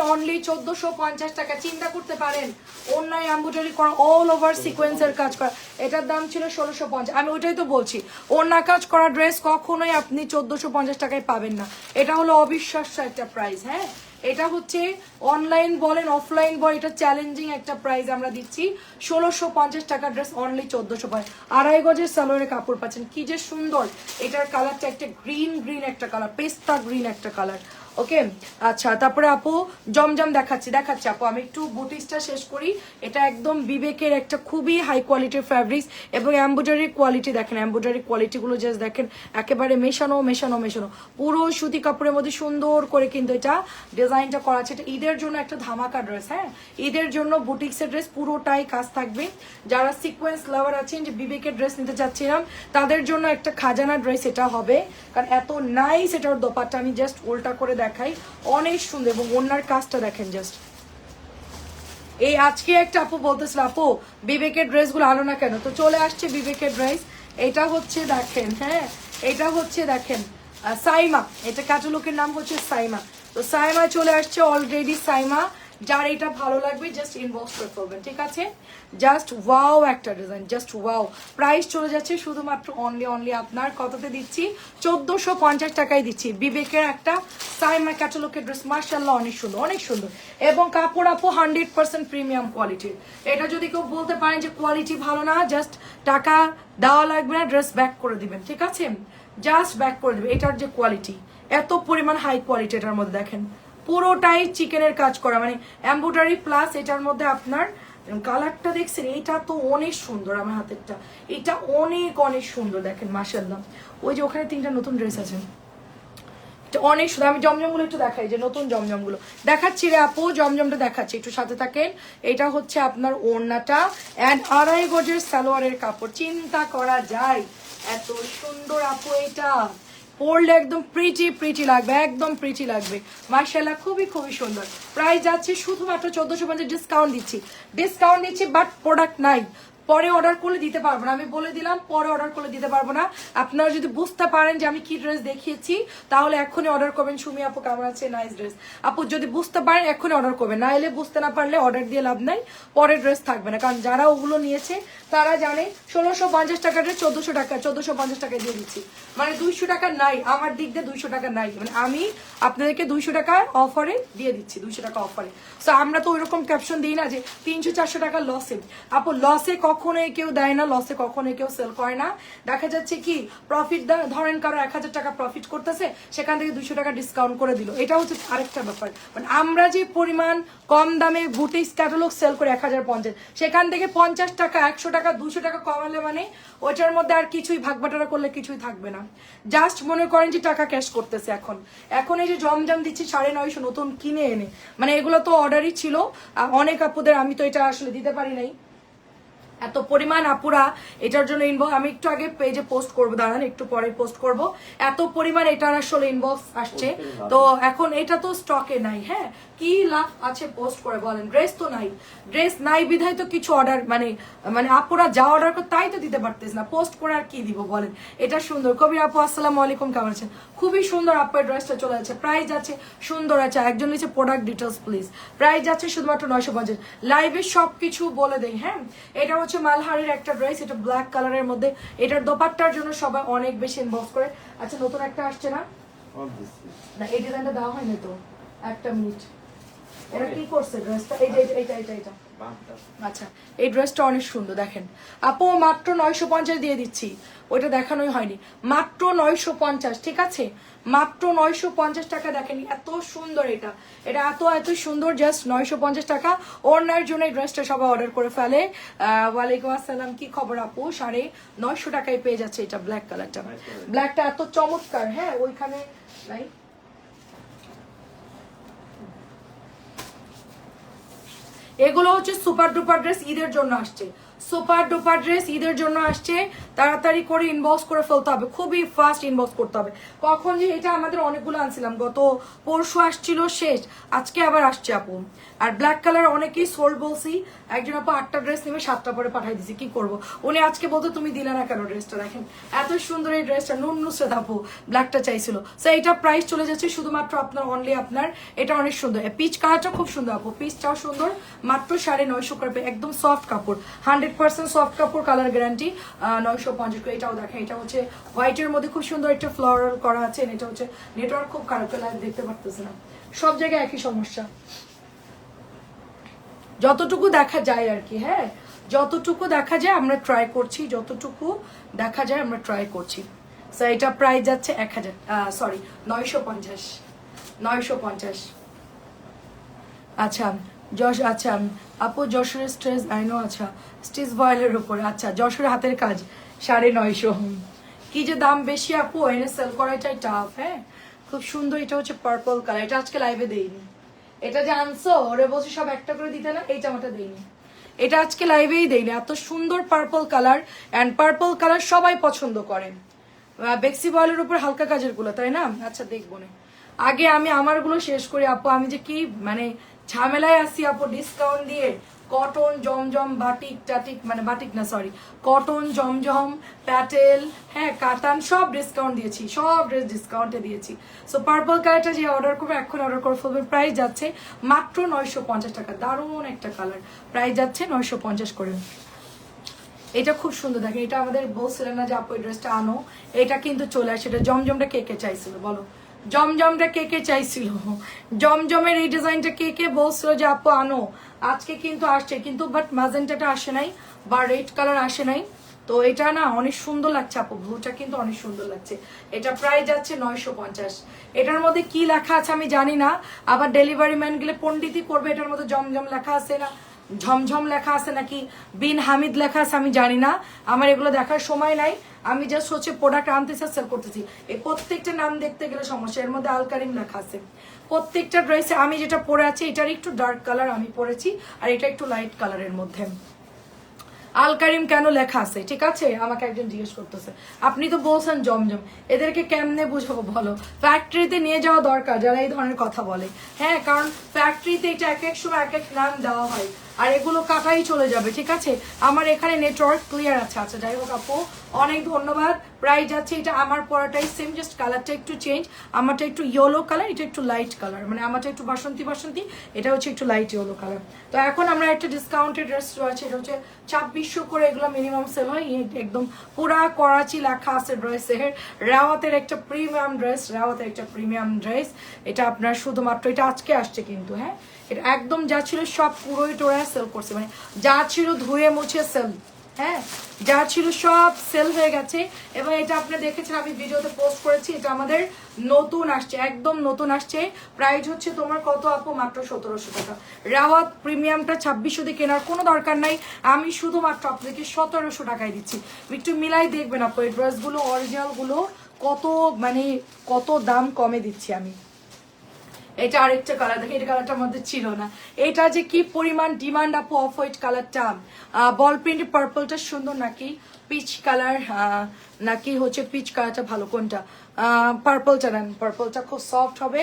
1450 টাকা। চিন্তা করতে পারেন, অন্যায় এমব্রয়ডারি করা, অল ওভার সিকোয়েন্সের কাজ করা, এটার দাম ছিল 1650। আমি ওইটাই তো বলছি, অন্য কাজ করা ড্রেস কখনোই আপনি 1450 টাকায় পাবেন না, এটা হলো অবিশ্বাস্য একটা প্রাইস। হ্যাঁ, এটা হচ্ছে অনলাইন বলেন অফলাইন বলেন, এটা চ্যালেঞ্জিং একটা প্রাইস আমরা দিচ্ছি। 1650 টাকা ড্রেস অনলি 1400 আড়াই গজের সালোয়ারের কাপড় পাচ্ছেন। কি যে সুন্দর, এটার কালারটা একটা গ্রিন একটা কালার, পেস্তা গ্রিন একটা কালার। ওকে, আচ্ছা তারপরে আপু জমজম দেখাচ্ছি আপু, আমি একটু বুটিক্সটা শেষ করি। এটা একদম বিবেকের একটা খুবই হাই কোয়ালিটির ফ্যাব্রিক্স এবং এমব্রয়ডারি কোয়ালিটি দেখেন, এমব্রয়ডারি কোয়ালিটিগুলো জাস্ট দেখেন, একেবারে মেশানো পুরো সুতি কাপড়ের মধ্যে সুন্দর করে কিন্তু এটা ডিজাইনটা করা আছে। এটা ঈদের জন্য একটা ধামাকা ড্রেস, হ্যাঁ ঈদের জন্য বুটিক্সের ড্রেস পুরোটাই কাজ থাকবে। যারা সিকোয়েন্স লাভার আছেন, যে বিবেকের ড্রেস নিতে চাচ্ছিলাম, তাদের জন্য একটা খাজানা ড্রেস এটা হবে, কারণ এত নাইস এটার দোপাট্টা। আমি জাস্ট উল্টা করে দেখাই, অনেক সুন্দর এবং ওনার কাজটা দেখেন জাস্ট। এই আজকে একটা আপু বলতেছিল আপু বিবেকের ড্রেসগুলো আনো না কেন, তো চলে আসছে বিবেকের ড্রেস। এটা হচ্ছে দেখেন, হ্যাঁ এটা হচ্ছে দেখেন সাইমা, এটা ক্যাটালগের নাম হচ্ছে সাইমা। তো সাইমা চলে আসছে অলরেডি। সাইমা যার এটা ভালো লাগবে জাস্ট ইনবক্স করে ফেলবেন, ঠিক আছে। জাস্ট ওয়াও একটা ডিজাইন, জাস্ট ওয়াও। প্রাইস চলে যাচ্ছে শুধুমাত্র অনলি আপনার কততে দিচ্ছি, 1450 টাকায় দিচ্ছি। বিবেকের একটা সাইমা ক্যাটালগের ড্রেস, মার্শাল্লাহ অনেক সুন্দর এবং কাপড় আপু 100% প্রিমিয়াম কোয়ালিটির। এটা যদি কেউ বলতে পারেন যে কোয়ালিটি ভালো না, জাস্ট টাকা দেওয়া লাগবে না, ড্রেস ব্যাক করে দিবেন, ঠিক আছে, জাস্ট ব্যাক করে দিবেন। এটার যে কোয়ালিটি, এত পরিমাণ হাই কোয়ালিটি এটার মধ্যে দেখেন, পুরোটাই চিকেনের কাজ করা, মানে এমব্রয়ডারি প্লাস এটার মধ্যে আপনার কালারটা দেখছেন, এটা তো অনেক সুন্দর। আমার হাতেরটা এটা অনেক সুন্দর দেখেন, মাশাআল্লাহ। ওই যে ওখানে 3টা নতুন ড্রেস আছে, এটা অনেক সুন্দর। আমি জমজমগুলো একটু দেখাই, যে নতুন জমজমগুলো দেখাচ্ছি রে আপু, জমজমটা দেখাচ্ছি, একটু সাথে থাকেন। এটা হচ্ছে আপনার ওড়নাটা অ্যান্ড আড়াই গজের সালোয়ারের কাপড়, চিন্তা করা যায় এত সুন্দর আপু। এটা পরলে একদম প্রিটি লাগবে, একদম প্রিটি লাগবে, মার্শাল্লাহ খুবই সুন্দর। প্রাইস যাচ্ছে শুধুমাত্র 1450, ডিসকাউন্ট দিচ্ছি বাট প্রোডাক্ট নাই, পরে অর্ডার করলে দিতে পারবো না, আমি বলে দিলাম পরে অর্ডার করলে দিতে পারবো না। আপনারা যদি বুঝতে পারেন যে আমি কি ড্রেস দেখিয়েছি, তাহলে এখনই অর্ডার করবেন। সুমি আপু কেমন আছে, নাইস ড্রেস। আপু যদি বুঝতে পারেন এখনই অর্ডার করবেন, না এলে বুঝতে না পারলে অর্ডার দিয়ে লাভ নাই, পরে ড্রেস থাকবে না, কারণ যারা ওগুলো নিয়েছে তারা জানে 1650 টাকা ড্রেস 1450 টাকা দিয়ে দিচ্ছি, মানে 200 টাকা নাই আমার দিক দিয়ে, 200 টাকা নাই, মানে আমি আপনাদেরকে 200 টাকা অফারে দিয়ে দিচ্ছি, 200 টাকা অফারে। সো আমরা তো ওইরকম ক্যাপশন দিই না যে 300-400 টাকা লসে। আপু লসে কখনোই কেউ দেয় না, লসে কখনোই কেউ সেল করে না। দেখা যাচ্ছে কি প্রফিট, ধরেন কারো 1000 টাকা প্রফিট করতেছে, সেখান থেকে 200 টাকা ডিসকাউন্ট করে দিল, এটা হচ্ছে আরেকটা ব্যাপার। মানে আমরা যে পরিমাণ কম দামে বুটিক্স ক্যাটালগ সেল করে 1050, সেখান থেকে 50 টাকা 100 টাকা 200 টাকা কমালে মানে ওইটার মধ্যে আর কিছুই ভাগবাটারা করলে কিছুই থাকবে না। জাস্ট মনে করেন যে টাকা ক্যাশ করতেছে। এখন এই যে জমজম দিচ্ছি 950 নতুন কিনে এনে, মানে এগুলো তো অর্ডারই ছিল অনেক আপুদের, আমি তো এটা আসলে দিতে পারি নাই, এত পরিমাণ আপুরা এটার জন্য ইনবক্স, আমি একটু আগে পেজে পোস্ট করবো, দাঁড়ান একটু পরে পোস্ট করব। এত পরিমাণ এটার আসলে ইনবক্স আসছে, তো এখন এটা তো স্টকে নাই। হ্যাঁ কি লাভ আছে পোস্ট করে বলেন, ড্রেস নাই বিধায় তো কিছু অর্ডার, মানে আপুরা যা অর্ডার করে তাই তো দিতে পারতেছ না, পোস্ট করে আর কি দিব বলেন। এটা সুন্দর। কবির আপু আসসালামু আলাইকুম, কেমন আছেন? খুবই সুন্দর আপুর ড্রেসটা চলে যাচ্ছে, প্রাইস আছে সুন্দর আছে। একজন নিচে প্রোডাক্ট ডিটেলস প্লিজ। প্রাইস যাচ্ছে শুধুমাত্র 950। লাইভে সবকিছু বলে দেই। হ্যাঁ এটা হচ্ছে মালহারের একটা ড্রেস, এটা ব্ল্যাক কালারের মধ্যে, এটার দোপাট্টার জন্য সবাই অনেক বেশি ইনবক্স করে। আচ্ছা নতুন একটা আসছে না, না এই ডিজাইনটা দেওয়া হয়নি তো, একটা মিনিট, এটা কি করছে ড্রেসটা, এটা আচ্ছা এই ড্রেসটা অনেক সুন্দর দেখেন আপু, মাত্র 950 দিয়ে দিচ্ছি, ওইটা দেখানোই হয়নি, মাত্র 950, ঠিক আছে, মাত্র 950 টাকা। দেখেন এত সুন্দর, এটা এত সুন্দর, জাস্ট 950 টাকা। ওনার জন্য এই ড্রেসটা সবাই অর্ডার করে ফেলে। ওয়ালাইকুম আসসালাম, কি খবর আপু? 950 টাকায় পেয়ে যাচ্ছে এটা, ব্ল্যাক কালারটা, ব্ল্যাকটা এত চমৎকার। হ্যাঁ ওইখানে নাই, এগুলো হচ্ছে সুপার ডুপার ড্রেস, ঈদের জন্য আসছে, সুপার ডুপার ড্রেস ঈদের জন্য আসছে, তাড়াতাড়ি করে ইনবক্স করে ফেলতে হবে, খুবই ফাস্ট ইনবক্স করতে হবে। কখন যে এটা আমাদের অনেকগুলো আনছিলাম, গত পরশু আসছিল শেষ, আজকে আবার আসছে আপু। আর ব্ল্যাক কালার অনেকেই সোল্ড বলছি, একজন আপু 8টা ড্রেস নেবে 7টা পরে পাঠাই দিছি, কি করব। উনি আজকে বলতো তুমি দিলে না কেন ড্রেসটা, দেখেন এত সুন্দর এই ড্রেসটা, নুসরাত আপু ব্ল্যাকটা চাইছিল। সো এটা প্রাইস চলে যাচ্ছে শুধুমাত্র আপনার অনলি আপনার, এটা অনেক সুন্দর, পিচ কালারটা খুব সুন্দর আপু, পিচটাও সুন্দর, মাত্র 950 করে, একদম সফট কাপড়, 100% সফট কাপড়, কালার গ্যারান্টি, 950 করে। এটাও দেখেন, এটা হচ্ছে হোয়াইটের মধ্যে খুব সুন্দর একটা ফ্লোরাল করা আছে, এটা হচ্ছে নেটওয়ার্ক খুব খারাপ, লাইভ দেখতে পারতেছে না। সব জায়গায় একই সমস্যা, যতটুকু দেখা যায় আর কি। হ্যাঁ, যতটুকু দেখা যায় আমরা ট্রাই করছি, যতটুকু দেখা যায় আমরা ট্রাই করছি। সো এটা প্রাইস যাচ্ছে 1000, সরি 950, 950। আচ্ছা আচ্ছা আপু যশোরের স্ট্রেস আইনো, আচ্ছা স্টিচ বয়েলের উপরে, আচ্ছা যশোরের হাতের কাজ 950। কি যে দাম বেশি আপু, এনে সেল করাটাই টাফ। হ্যাঁ, খুব সুন্দর। এটা হচ্ছে পার্পল কালার, এটা আজকে লাইভে দেইনি। এটা যে আনছো ওরে বলছি সব একটা করে দিতে না, এই জামাটা দেইনি, এটা আজকে লাইভেই দেইনি। এত সুন্দর purple colour, and purple colour সবাই পছন্দ করেন। বেক্সি বয়েলের উপর হালকা কাজের গুলো, তাই না? আচ্ছা দেখবো না, আগে আমি আমারগুলো শেষ করি আপু। আমি যে কি মানে ঝামেলায় আসি আপু, ডিসকাউন্ট দিয়ে কটন জমজম বাটিক টাটিক, মানে বাটিক না সরি, কটন জমজম প্যাটেল, হ্যাঁ কাতান সব ডিসকাউন্ট দিয়েছি, সব ড্রেস ডিসকাউন্টে দিয়েছি। সো পার্পল কালারটা যে অর্ডার করবে এখন অর্ডার করে ফেলবে। প্রাইস যাচ্ছে মাত্র 950 টাকা। দারুণ একটা কালার, প্রাইস যাচ্ছে 950 করে। এটা খুব সুন্দর, দেখেন এটা আমাদের বলছিলেন না যে আপু এই ড্রেসটা আনো, এটা কিন্তু চলে আসে। এটা জমজমটা কে কে চাইছিল বলো, জমজমটা কে কে চাইছিল, জমজমের এই ডিজাইনটা কে কে বলছিল যে আপু আনো, আজকে কিন্তু আসছে, কিন্তু বাট ম্যাজেন্টাটা আসে নাই বা রেড কালার আসে নাই। তো এটা না অনেক সুন্দর লাগছে আপু, ব্লুটা কিন্তু অনেক সুন্দর লাগছে। এটা প্রাইস যাচ্ছে 950। এটার মধ্যে কি লেখা আছে আমি জানি না, আবার ডেলিভারি ম্যান গেলে পণ্ডিতই করবে এটার মধ্যে জমজম লেখা আছে না ঝমঝম লেখা আছে নাকি বিন হামিদ লেখা আছে আমি জানি না, আমার এগুলো দেখার সময় নাই। আমি জাস্ট হচ্ছে প্রোডাক্ট আনতেছি, সেল করতেছি। এই প্রত্যেকটা নাম দেখতে গেলে সমস্যা। এর মধ্যে আলকারিম লেখা আছে প্রত্যেকটা ড্রেসে। আমি যেটা পরে আছি এটার একটু ডার্ক কালার আমি পরেছি, আর এটা একটু লাইট কালারের মধ্যে। আলকারিম কেন লেখা আছে, ঠিক আছে? আমাকে একজন জিজ্ঞেস করতেছে, আপনি তো বলছেন জমজম, এদেরকে কেমনে বুঝাবো বলো? ফ্যাক্টরিতে নিয়ে যাওয়া দরকার যারা এই ধরনের কথা বলে। হ্যাঁ, কারণ ফ্যাক্টরিতে এটা এক এক সময় এক এক নাম দেওয়া হয়, আর এগুলো কাটাই চলে যাবে, ঠিক আছে? আমার এখানে নেটওয়ার্ক ক্লিয়ার আছে। আচ্ছা যাই হোক আপু, অনেক ধন্যবাদ। প্রাইস যাচ্ছে, এটা আমার পরাটাই সেম, জাস্ট কালারটা একটু চেঞ্জ। আমারটা একটু ইয়েলো কালার, এটা একটু লাইট কালার, মানে আমারটা একটু বাসন্তী বাসন্তী, এটা হচ্ছে একটু লাইট ইয়েলো কালার। তো এখন আমরা একটা ডিসকাউন্টেড ড্রেস আছে, এটা হচ্ছে 2600 করে, এগুলো মিনিমাম সেল হয়। একদম পুরা করাচি লেখা আছে ড্রেসের। রাওয়াতের একটা প্রিমিয়াম ড্রেস, রাওয়াতের একটা প্রিমিয়াম ড্রেস। এটা আপনার শুধুমাত্র, এটা আজকে আসছে কিন্তু, হ্যাঁ এটা একদম যা ছিল সব পুরোই টোড়ায় সেল করছে, মানে যা ছিল ধুয়ে মুছে সেল। হ্যাঁ, যা ছিল সব সেল হয়ে গেছে। এবং এটা আপনি দেখেছেন, আমি ভিডিওতে পোস্ট করেছি, এটা আমাদের নতুন আসছে, একদম নতুন আসছে। প্রাইস হচ্ছে তোমার কত আপু? মাত্র 1700 টাকা। রাওয়াত প্রিমিয়ামটা 2600 দিয়ে কেনার কোনো দরকার নাই, আমি শুধুমাত্র আপনাদেরকে 1700 টাকায় দিচ্ছি। একটু মিলাই দেখবেন আপু, এই ড্রেসগুলো অরিজিনালগুলো কত, মানে কত দাম কমে দিচ্ছি আমি। এটা আরেকটা কালার, দেখে এটা কালারটা আমাদের ছিল না। এটা যে কি পরিমাণ ডিমান্ড আপু, অফ হোয়াইট কালারটা, বল প্রিন্ট পার্পলটা সুন্দর নাকি পিচ কালার, নাকি হচ্ছে পিচ কালারটা ভালো, কোনটা? পার্পলটা নেন, পার্পলটা খুব সফট হবে,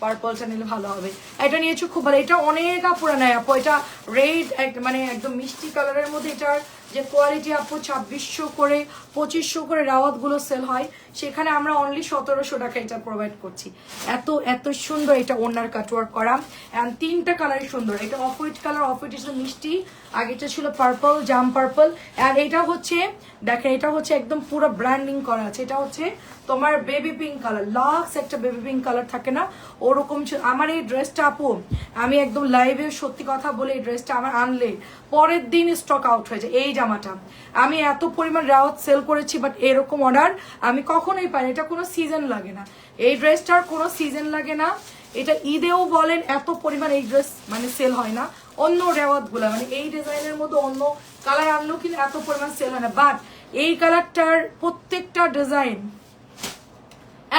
পার্পলটা নিলে ভালো হবে। এটা নিয়েছো খুব ভালো, এটা অনেক আপুরা নেয় আপু। এটা রেড মানে একদম মিষ্টি কালারের মধ্যে, এটার যে কোয়ালিটি আপু 2600 করে 2500 করে রাওয়াতগুলো সেল হয়, সেখানে আমরা অনলি 1700 টাকা এটা প্রোভাইড করছি। এত এত সুন্দর এটা ওনার কাটওয়ার্ক করা, অ্যান্ড তিনটা কালারই সুন্দর। এটা off white colour, off white ছিল মিষ্টি, আগেটা ছিল পার্পল, জাম পার্পল, অ্যান্ড এটা হচ্ছে দেখেন, এটা হচ্ছে একদম পুরো ব্র্যান্ডিং করা আছে। এটা হচ্ছে তোমার বেবি পিঙ্ক কালার, লাক্স একটা বেবি পিঙ্ক কালার থাকে না, ওরকম ছিল। আমার এই ড্রেসটা আপু, আমি একদম লাইভে সত্যি কথা বলে, এই ড্রেসটা আমার আনলে পরের দিন স্টক আউট হয়ে যায়। এই জামাটা আমি এত পরিমাণ রাওয়াত সেল করেছি, বাট এরকম অর্ডার আমি কখনোই পাইনি। এটা কোনো সিজন লাগে না, এই ড্রেসটার কোনো সিজন লাগে না। এটা ঈদেও বলেন এত পরিমাণ এই ড্রেস মানে সেল হয় না। অন্য রেওয়াতগুলো মানে এই ডিজাইনের মধ্যে অন্য কালার আনলেও কিন্তু এত পরিমাণ সেল হয় না, বাট এই কালারটার প্রত্যেকটা ডিজাইন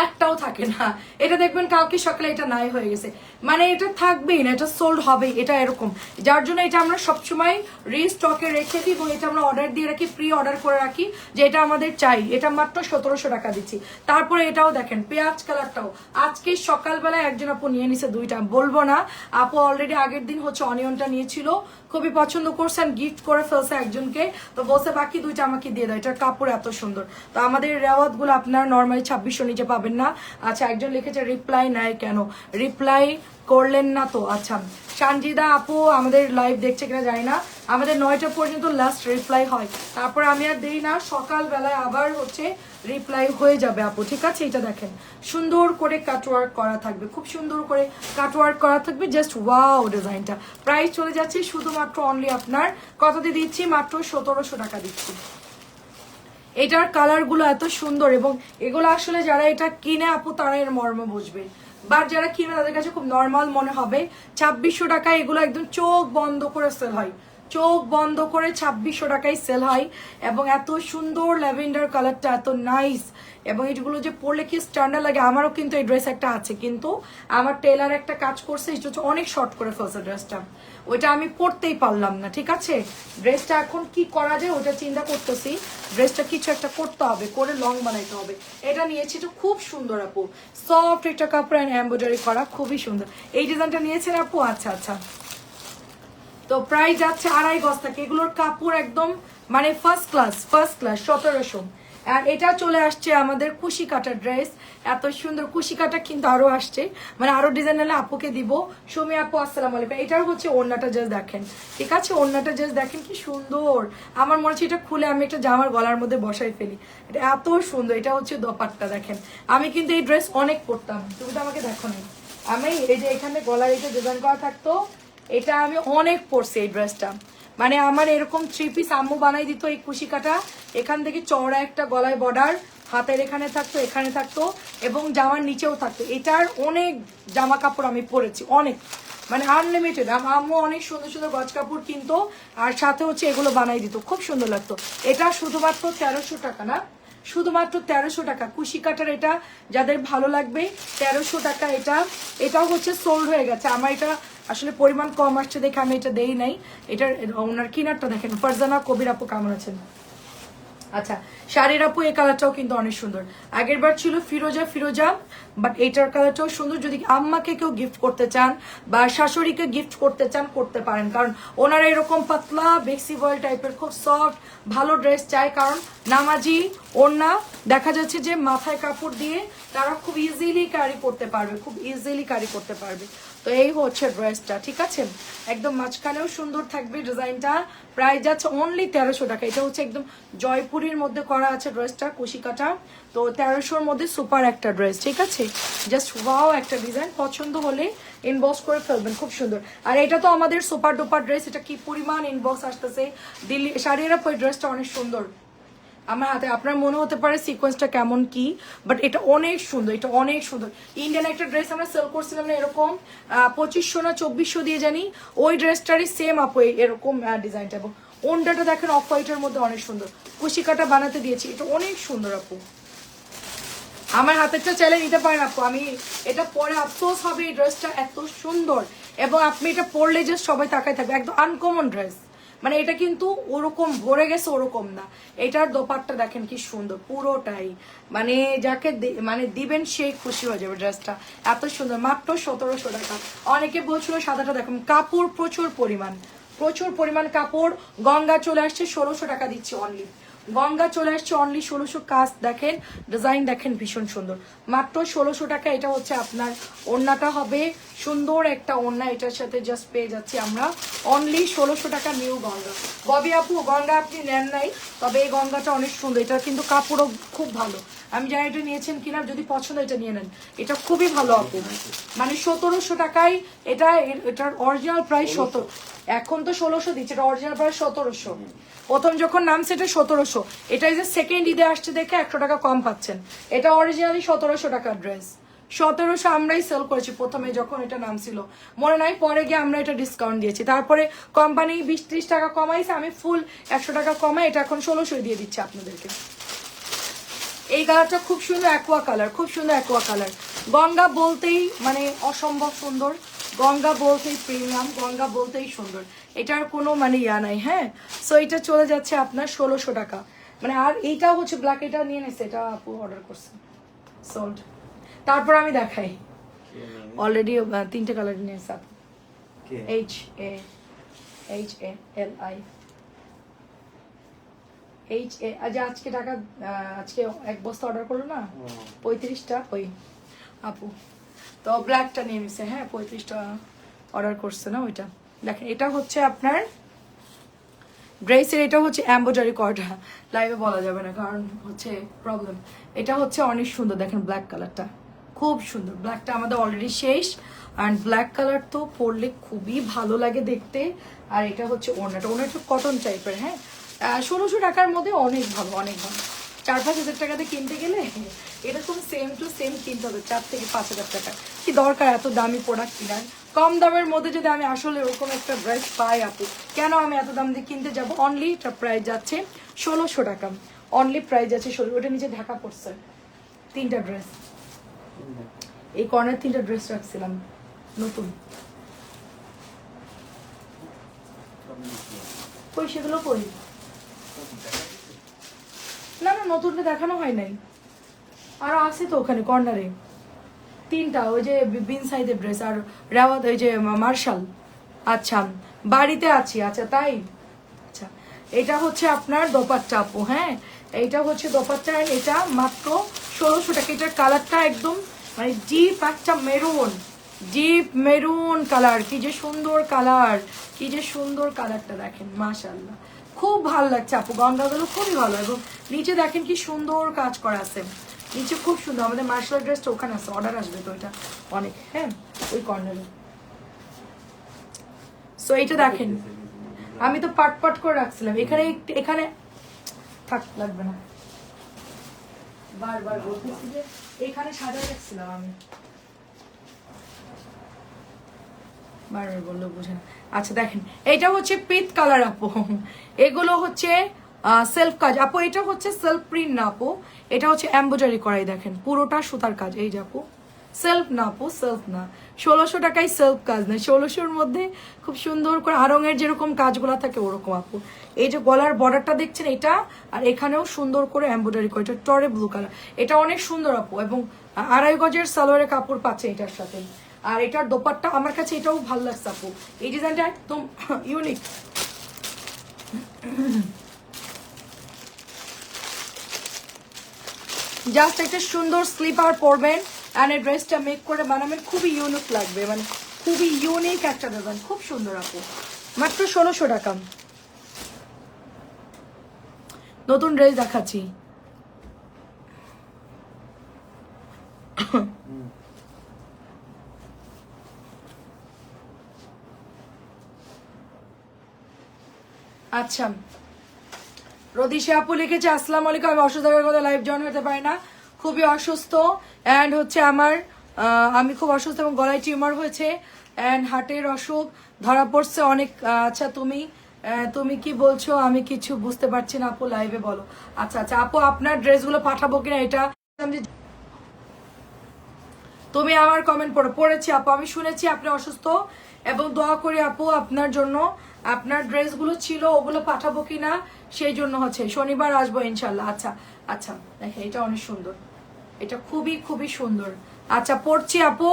একটাও থাকে না। এটা দেখবেন কালকে সকালে এটা নাই হয়ে গেছে, মানে এটা থাকবেই না, এটা সোল্ড হবেই, এটা এরকম। যার জন্য এটা আমরা সবসময় রিস্টকে রেখে দিই, এবং এটা আমরা অর্ডার দিয়ে রাখি, প্রি অর্ডার করে রাখি যে এটা আমাদের চাই। এটা মাত্র 1700 টাকা দিচ্ছি। তারপরে এটাও দেখেন পেঁয়াজ কালারটাও আজকে সকালবেলায় একজন আপু নিয়ে নিছে দুইটা, বলবো না আপু অলরেডি আগের দিন হচ্ছে অনিয়নটা নিয়েছিল, খুবই পছন্দ করছেন, গিফট করে ফেলছে একজনকে, তো বলছে বাকি দুইটা আমাকে দিয়ে দাও। এটার কাপড় এত সুন্দর। তো আমাদের রেওয়াত গুলো আপনার নর্মালি 2600 নিচে পাবেন না। আচ্ছা একজন লিখেছে রিপ্লাই নাই কেন, রিপ্লাই করলেন না তো? আচ্ছা, সানজিদা আপু আমাদের লাইভ দেখছে কিনা জানি না, আমাদের 9টা পর্যন্ত লাস্ট রিপ্লাই হয়, তারপর আমি আর দেই না, সকালবেলায় আবার হচ্ছে রিপ্লাই হয়ে যাবে আপু, ঠিক আছে? এটা দেখেন সুন্দর করে কাটওয়ার্ক করা থাকবে, খুব সুন্দর করে কাটওয়ার্ক করা থাকবে, জাস্ট ওয়াও ডিজাইনটা। প্রাইস চলে যাচ্ছে শুধুমাত্র অনলি আপনার কত দিয়ে দিচ্ছি, মাত্র 1700 টাকা দিচ্ছি। এটার কালারগুলো এত সুন্দর, এবং এগুলো আসলে যারা এটা কিনে আপু তারা এর মর্ম বুঝবে, বাট যারা কিনে তাদের কাছে খুব নর্মাল মনে হবে। 2600 টাকায় এগুলো একদম চোখ বন্ধ করে সেল হয়, চোখ বন্ধ করে 2600 টাকায় সেল হয়। এবং এত সুন্দর ল্যাভেন্ডার কালারটা এত নাইস, এবং এগুলো যে পরলে কি স্ট্যান্ডার্ড লাগে। আমারও কিন্তু এই ড্রেস একটা আছে, কিন্তু আমার টেলার একটা কাজ করছে, এটা হচ্ছে অনেক শর্ট করে ফেলছে ড্রেসটা, ওইটা আমি পরতেই পারলাম না, ঠিক আছে? ড্রেসটা এখন কি করা যায় ওটা চিন্তা করতেছি, ড্রেসটা কিছু একটা করতে হবে, করে লং বানাইতে হবে। এটা নিয়েছি, এটা খুব সুন্দর আপু, সফট একটা কাপড় এন্ড এমব্রয়ডারি করা, খুবই সুন্দর। এই ডিজাইনটা নিয়েছেন আপু? আচ্ছা আচ্ছা। তো প্রাইস যাচ্ছে 2.5 গজ থেকে, এগুলোর কাপড় একদম মানে ফার্স্ট ক্লাস 1700। আর এটা চলে আসছে আমাদের কুশি কাটা ড্রেস, এত সুন্দর কুশি কাটা, কিন্তু আরো আসছে, মানে আরো ডিজাইন হলে আপুকে দিব। সুমি আপু আসসালামু আলাইকুম। এটার হচ্ছে ওড়নাটা জাস্ট দেখেন, ঠিক আছে? ওড়নাটা জাস্ট দেখেন কি সুন্দর, আমার মনে হচ্ছে এটা খুলে আমি একটা জামার গলার মধ্যে বসাই ফেলি, এটা এত সুন্দর। এটা হচ্ছে দোপাট্টা দেখেন, আমি কিন্তু এই ড্রেস অনেক পরতাম, তুমি তো আমাকে দেখো না, আমি এই যে এখানে গলার এটা ডিজাইন করা থাকতো, এটা আমি অনেক পরছি এই ড্রেসটা, মানে আমার এরকম 3 পিস আম্মু বানাই দিত এই কুশি কাটা, এখান থেকে চওড়া একটা গলায় বর্ডার, হাতের এখানে থাকতো, এখানে থাকতো, এবং জামার নিচেও থাকতো। এটার অনেক জামা কাপড় আমি পরেছি, অনেক, মানে আনলিমিটেড। আম্মু অনেক সুন্দর সুন্দর গজ কাপড় কিনতো, আর সাথে হচ্ছে এগুলো বানাই দিত, খুব সুন্দর লাগতো। এটা শুধুমাত্র 1300 টাকা না, শুধুমাত্র 1300 টাকা কুশি কাটার, এটা যাদের ভালো লাগবে 1300 টাকা। এটাও হচ্ছে সোল্ড হয়ে গেছে, আমার এটা আসলে পরিমাণ কম আসছে দেখে আমি এটা দেই নাই। এটার ওনার কিনারটা দেখেন। ফারজানা কবির আপু কেমন আছেন? আচ্ছা, শাড়ির আপু এই কালারটাও কিন্তু অনেক সুন্দর, আগের বার ছিল ফিরোজা, বাট এইটার কালারটাও সুন্দর। যদি আম্মাকে কেউ গিফট করতে চান বা শাশুড়িকে গিফট করতে চান করতে পারেন, কারণ ওনারা এরকম পাতলা বেক্সি বয়েল টাইপের খুব সফট ভালো ড্রেস চায়, কারণ নামাজি ওড়না দেখা যাচ্ছে যে মাথায় কাপড় দিয়ে তারা খুব ইজিলি ক্যারি করতে পারবে, খুব ইজিলি ক্যারি করতে পারবে। তো এই হচ্ছে ড্রেসটা, ঠিক আছে? একদম মাঝখানেও সুন্দর থাকবে ডিজাইনটা। প্রাইস যাচ্ছে অনলি 1300 টাকা। এটা হচ্ছে একদম জয়পুরের মধ্যে করা আছে ড্রেসটা, কুশি কাটা। তো 1300-র মধ্যে সুপার একটা ড্রেস, ঠিক আছে? জাস্ট ওয়াও একটা ডিজাইন, পছন্দ হলে ইনবক্স করে ফেলবেন, খুব সুন্দর। আর এটা তো আমাদের সুপার ডুপার ড্রেস, এটা কি পরিমাণ ইনবক্স আসতেছে। দিল্লি শাড়ির আপু এই ড্রেসটা অনেক সুন্দর আমার হাতে। আপনার মনে হতে পারে সিকোয়েন্সটা কেমন কি, বাট এটা অনেক সুন্দর, এটা অনেক সুন্দর। ইন্ডিয়ান একটা ড্রেস আমরা সেল করছিলাম না এরকম 2500 না 2400 দিয়ে জানি, ওই ড্রেসটারই সেম আপু এরকম ডিজাইনটা, এবং ওন্ডাটা দেখেন অফ হোয়াইটের মধ্যে অনেক সুন্দর, কুশিকাটা বানাতে দিয়েছি, এটা অনেক সুন্দর আপু। আমার হাতেরটা চাইলে নিতে পারেন আপু, আমি এটা পরে আফসোস হবে, এই ড্রেসটা এত সুন্দর, এবং আপনি এটা পরলে যে সবাই তাকায় থাকবে, একদম আনকমন ড্রেস। মানে এটা কিন্তু ওরকম ভরে গেছে ওরকম না, এটার দোপাট্টা দেখেন কি সুন্দর পুরোটাই, মানে যাকে মানে দিবেন সেই খুশি হয়ে যাবে। ড্রেসটা এত সুন্দর, মাত্র 1700 টাকা। অনেকে বলছিল সাদাটা দেখুন, কাপড় প্রচুর পরিমাণ কাপড়। গঙ্গা চলে আসছে 1600 টাকা দিচ্ছে অনলি, গঙ্গা চলে আসছে অনলি 1600। কাজ দেখেন, ডিজাইন দেখেন, ভীষণ সুন্দর, মাত্র 1600 টাকা। এটা হচ্ছে আপনার ওড়নাটা হবে সুন্দর একটা ওড়না, এটার সাথে জাস্ট পেয়ে যাচ্ছি আমরা অনলি 1600 টাকা নিউ গঙ্গা। ববি আপু গঙ্গা আপনি নেন নাই, তবে এই গঙ্গাটা অনেক সুন্দর, এটা কিন্তু কাপড়ও খুব ভালো। আমি জানি এটা নিয়েছেন কিনা, যদি পছন্দ এটা নিয়ে নেন, এটা খুবই ভালো আপু। মানে 1700 টাকায় এটা, এটার অরিজিনাল প্রাইস 17, এখন তো 1600 দিচ্ছে, এটা অরিজিনাল প্রাইস 1700। প্রথম যখন নামছে এটা 1700, এটা যে সেকেন্ড ঈদে আসছে দেখে 100 টাকা কম পাচ্ছেন। এটা অরিজিনালি 1700 টাকার ড্রেস, 1700 আমরাই সেল করেছি প্রথমে যখন এটা নামছিল, মনে নাই? পরে গিয়ে আমরা এটা ডিসকাউন্ট দিয়েছি, তারপরে কোম্পানি 20-30 টাকা কমাইছে, আমি ফুল 100 টাকা কমাই এটা এখন 1600 দিয়ে দিচ্ছি আপনাদেরকে। এই কালারটা খুব সুন্দর, অ্যাকোয়া কালার, খুব সুন্দর অ্যাকোয়া কালার। গঙ্গা বলতেই মানে অসম্ভব সুন্দর, গঙ্গা বলতেই প্রিমিয়াম, গঙ্গা বলতেই সুন্দর, এটার কোনো মানে ইয়া নাই। হ্যাঁ, সো এটা চলে যাচ্ছে আপনার 1600 টাকা। মানে আর এইটা হচ্ছে ব্ল্যাক, এটা নিয়ে নিচ্ছে, এটা আপু অর্ডার করছে, সোল্ড। তারপর আমি দেখাই, অলরেডি 3টে কালার নিয়েছে আপু, HALI আজকে টাকা, আজকে 1 বস্তা অর্ডার করলো না 35টা, ওই আপু তো ব্ল্যাকটা নিয়ে নিছে, হ্যাঁ 35টা অর্ডার করছে না ওইটা। দেখেন এটা হচ্ছে আপনার ড্রেসের, এটা হচ্ছে এমব্রয়ডারি করা, লাইভে বলা যাবে না কারণ হচ্ছে প্রবলেম। এটা হচ্ছে অনেক সুন্দর, দেখেন ব্ল্যাক কালারটা খুব সুন্দর, ব্ল্যাকটা আমাদের অলরেডি শেষ। অ্যান্ড ব্ল্যাক কালার তো পরলে খুবই ভালো লাগে দেখতে। আর এটা হচ্ছে ওড়নাটা, ওড়নাটা কটন টাইপের, হ্যাঁ 1600 টাকার মধ্যে অনেক ভালো, অনেক ভালো। 4-5 হাজার টাকাতে কিনতে গেলে এরকম সেম টু সেম কিনতে হবে 4 থেকে 5 হাজার টাকা। কি দরকার এত দামি প্রোডাক্ট কেনার? কম দামের মধ্যে যদি আমি আসলে ওরকম একটা ড্রেস পাই আপু, কেন আমি এত দাম দিয়ে কিনতে যাবো? অনলি এটা প্রাইস যাচ্ছে 1600 টাকা, অনলি প্রাইস যাচ্ছে 16। ওটা নিচে ঢাকা পড়ছে 3টা ড্রেস, এই কর্নার 3টা ড্রেস রাখছিলাম নতুন, কই সেগুলো কই? না না নতুনটা দেখানো হয় নাই, আরো আছে তো ওখানে কর্নারে 3টা, ওই যে বিন সাইজের ড্রেস আর রাওয়াত ওই যে মার্শাল। আচ্ছা বাড়িতে আছি, আচ্ছা তাই। আচ্ছা এটা হচ্ছে আপনার দোপাট্টা আপু, হ্যাঁ এইটা হচ্ছে দোপাট্টা, এটা মাত্র 1600 টাকা। এটার কালারটা একদম মানে ডিপ একটা মেরুন, ডিপ মেরুন কালার, কি যে সুন্দর কালার, কি যে সুন্দর কালারটা দেখেন, মাশাআল্লাহ খুব ভালো লাগছে আপু, গঙ্গাগুলো খুবই ভালো। এবং নিচে দেখেন কি সুন্দর কাজ করা আছে, নিচে খুব সুন্দর। আমাদের মার্শাল ড্রেসটা ওখানে আছে, অর্ডার আসবে তো এটা অনেক, হ্যাঁ ওই কর্নারে। সো এইটা দেখেন, আমি তো পাট পাট করে রাখছিলাম এখানে, এখানে থাক লাগবে না, বারবার বলতেছি যে এখানে সাজায় রাখছিলাম আমি, বারবার বললেও বুঝে না। আচ্ছা দেখেন এটা হচ্ছে পিত কালার আপু, এগুলো হচ্ছে সেলফ কাজ আপু, এটা হচ্ছে সেলফ প্রিন্ট না আপু, এটা হচ্ছে এমব্রয়ডারি করাই, দেখেন পুরোটা সুতার কাজ। এই যে আপু সেলফ না আপু, সেলফ না, 1600 টাকায় সেলফ কাজ না, 1600-র মধ্যে খুব সুন্দর করে আরঙের যেরকম কাজগুলো থাকে ওরকম আপু। এই যে গলার বর্ডারটা দেখছেন এটা, আর এখানেও সুন্দর করে এমব্রয়ডারি করে, এটা টরে ব্লু কালার, এটা অনেক সুন্দর আপু। এবং 2.5 গজের সালোয়ারের কাপড় পাচ্ছে এটার সাথে। আর এটার দোপাট্টা আমার কাছে এটাও ভালো লাগছে আপু, এই ডিজাইনটা একদম ইউনিক। জাস্ট একটা সুন্দর স্লিপার পরবেন অ্যান্ড এই ড্রেসটা মেক করে বানাবেন, খুবই ইউনিক লাগবে, মানে খুবই ইউনিক একটা ডিজাইন, খুব সুন্দর আপু, মাত্র 1600 টাকা। নতুন ড্রেস দেখাচ্ছি, আচ্ছা রদিশা আপু লিখেছে আসসালামু আলাইকুম, আমি অসুস্থতার কথা লাইভ জয়েন হতে পারি না, খুবই অসুস্থ। অ্যান্ড হচ্ছে আমার আমি খুব অসুস্থ এবং গলায় টিউমার হয়েছে অ্যান্ড হার্টের অসুখ ধরা পড়ছে অনেক। আচ্ছা তুমি কি বলছো আমি কিছু বুঝতে পারছি না আপু, লাইভে বলো। আচ্ছা আচ্ছা আপু আপনার ড্রেসগুলো পাঠাবো কিনা এটা তুমি আমার কমেন্ট পড়েছি আপু, আমি শুনেছি আপনি অসুস্থ এবং দোয়া করি আপু আপনার জন্য। আপনার ড্রেসগুলো ছিল ওগুলো পাঠাবো কিনা সেই জন্য হচ্ছে, শনিবার আসবো ইনশাল্লাহ। আচ্ছা আচ্ছা দেখেন এটা অনেক সুন্দর, এটা খুবই খুবই সুন্দর। আচ্ছা পড়ছি আপু,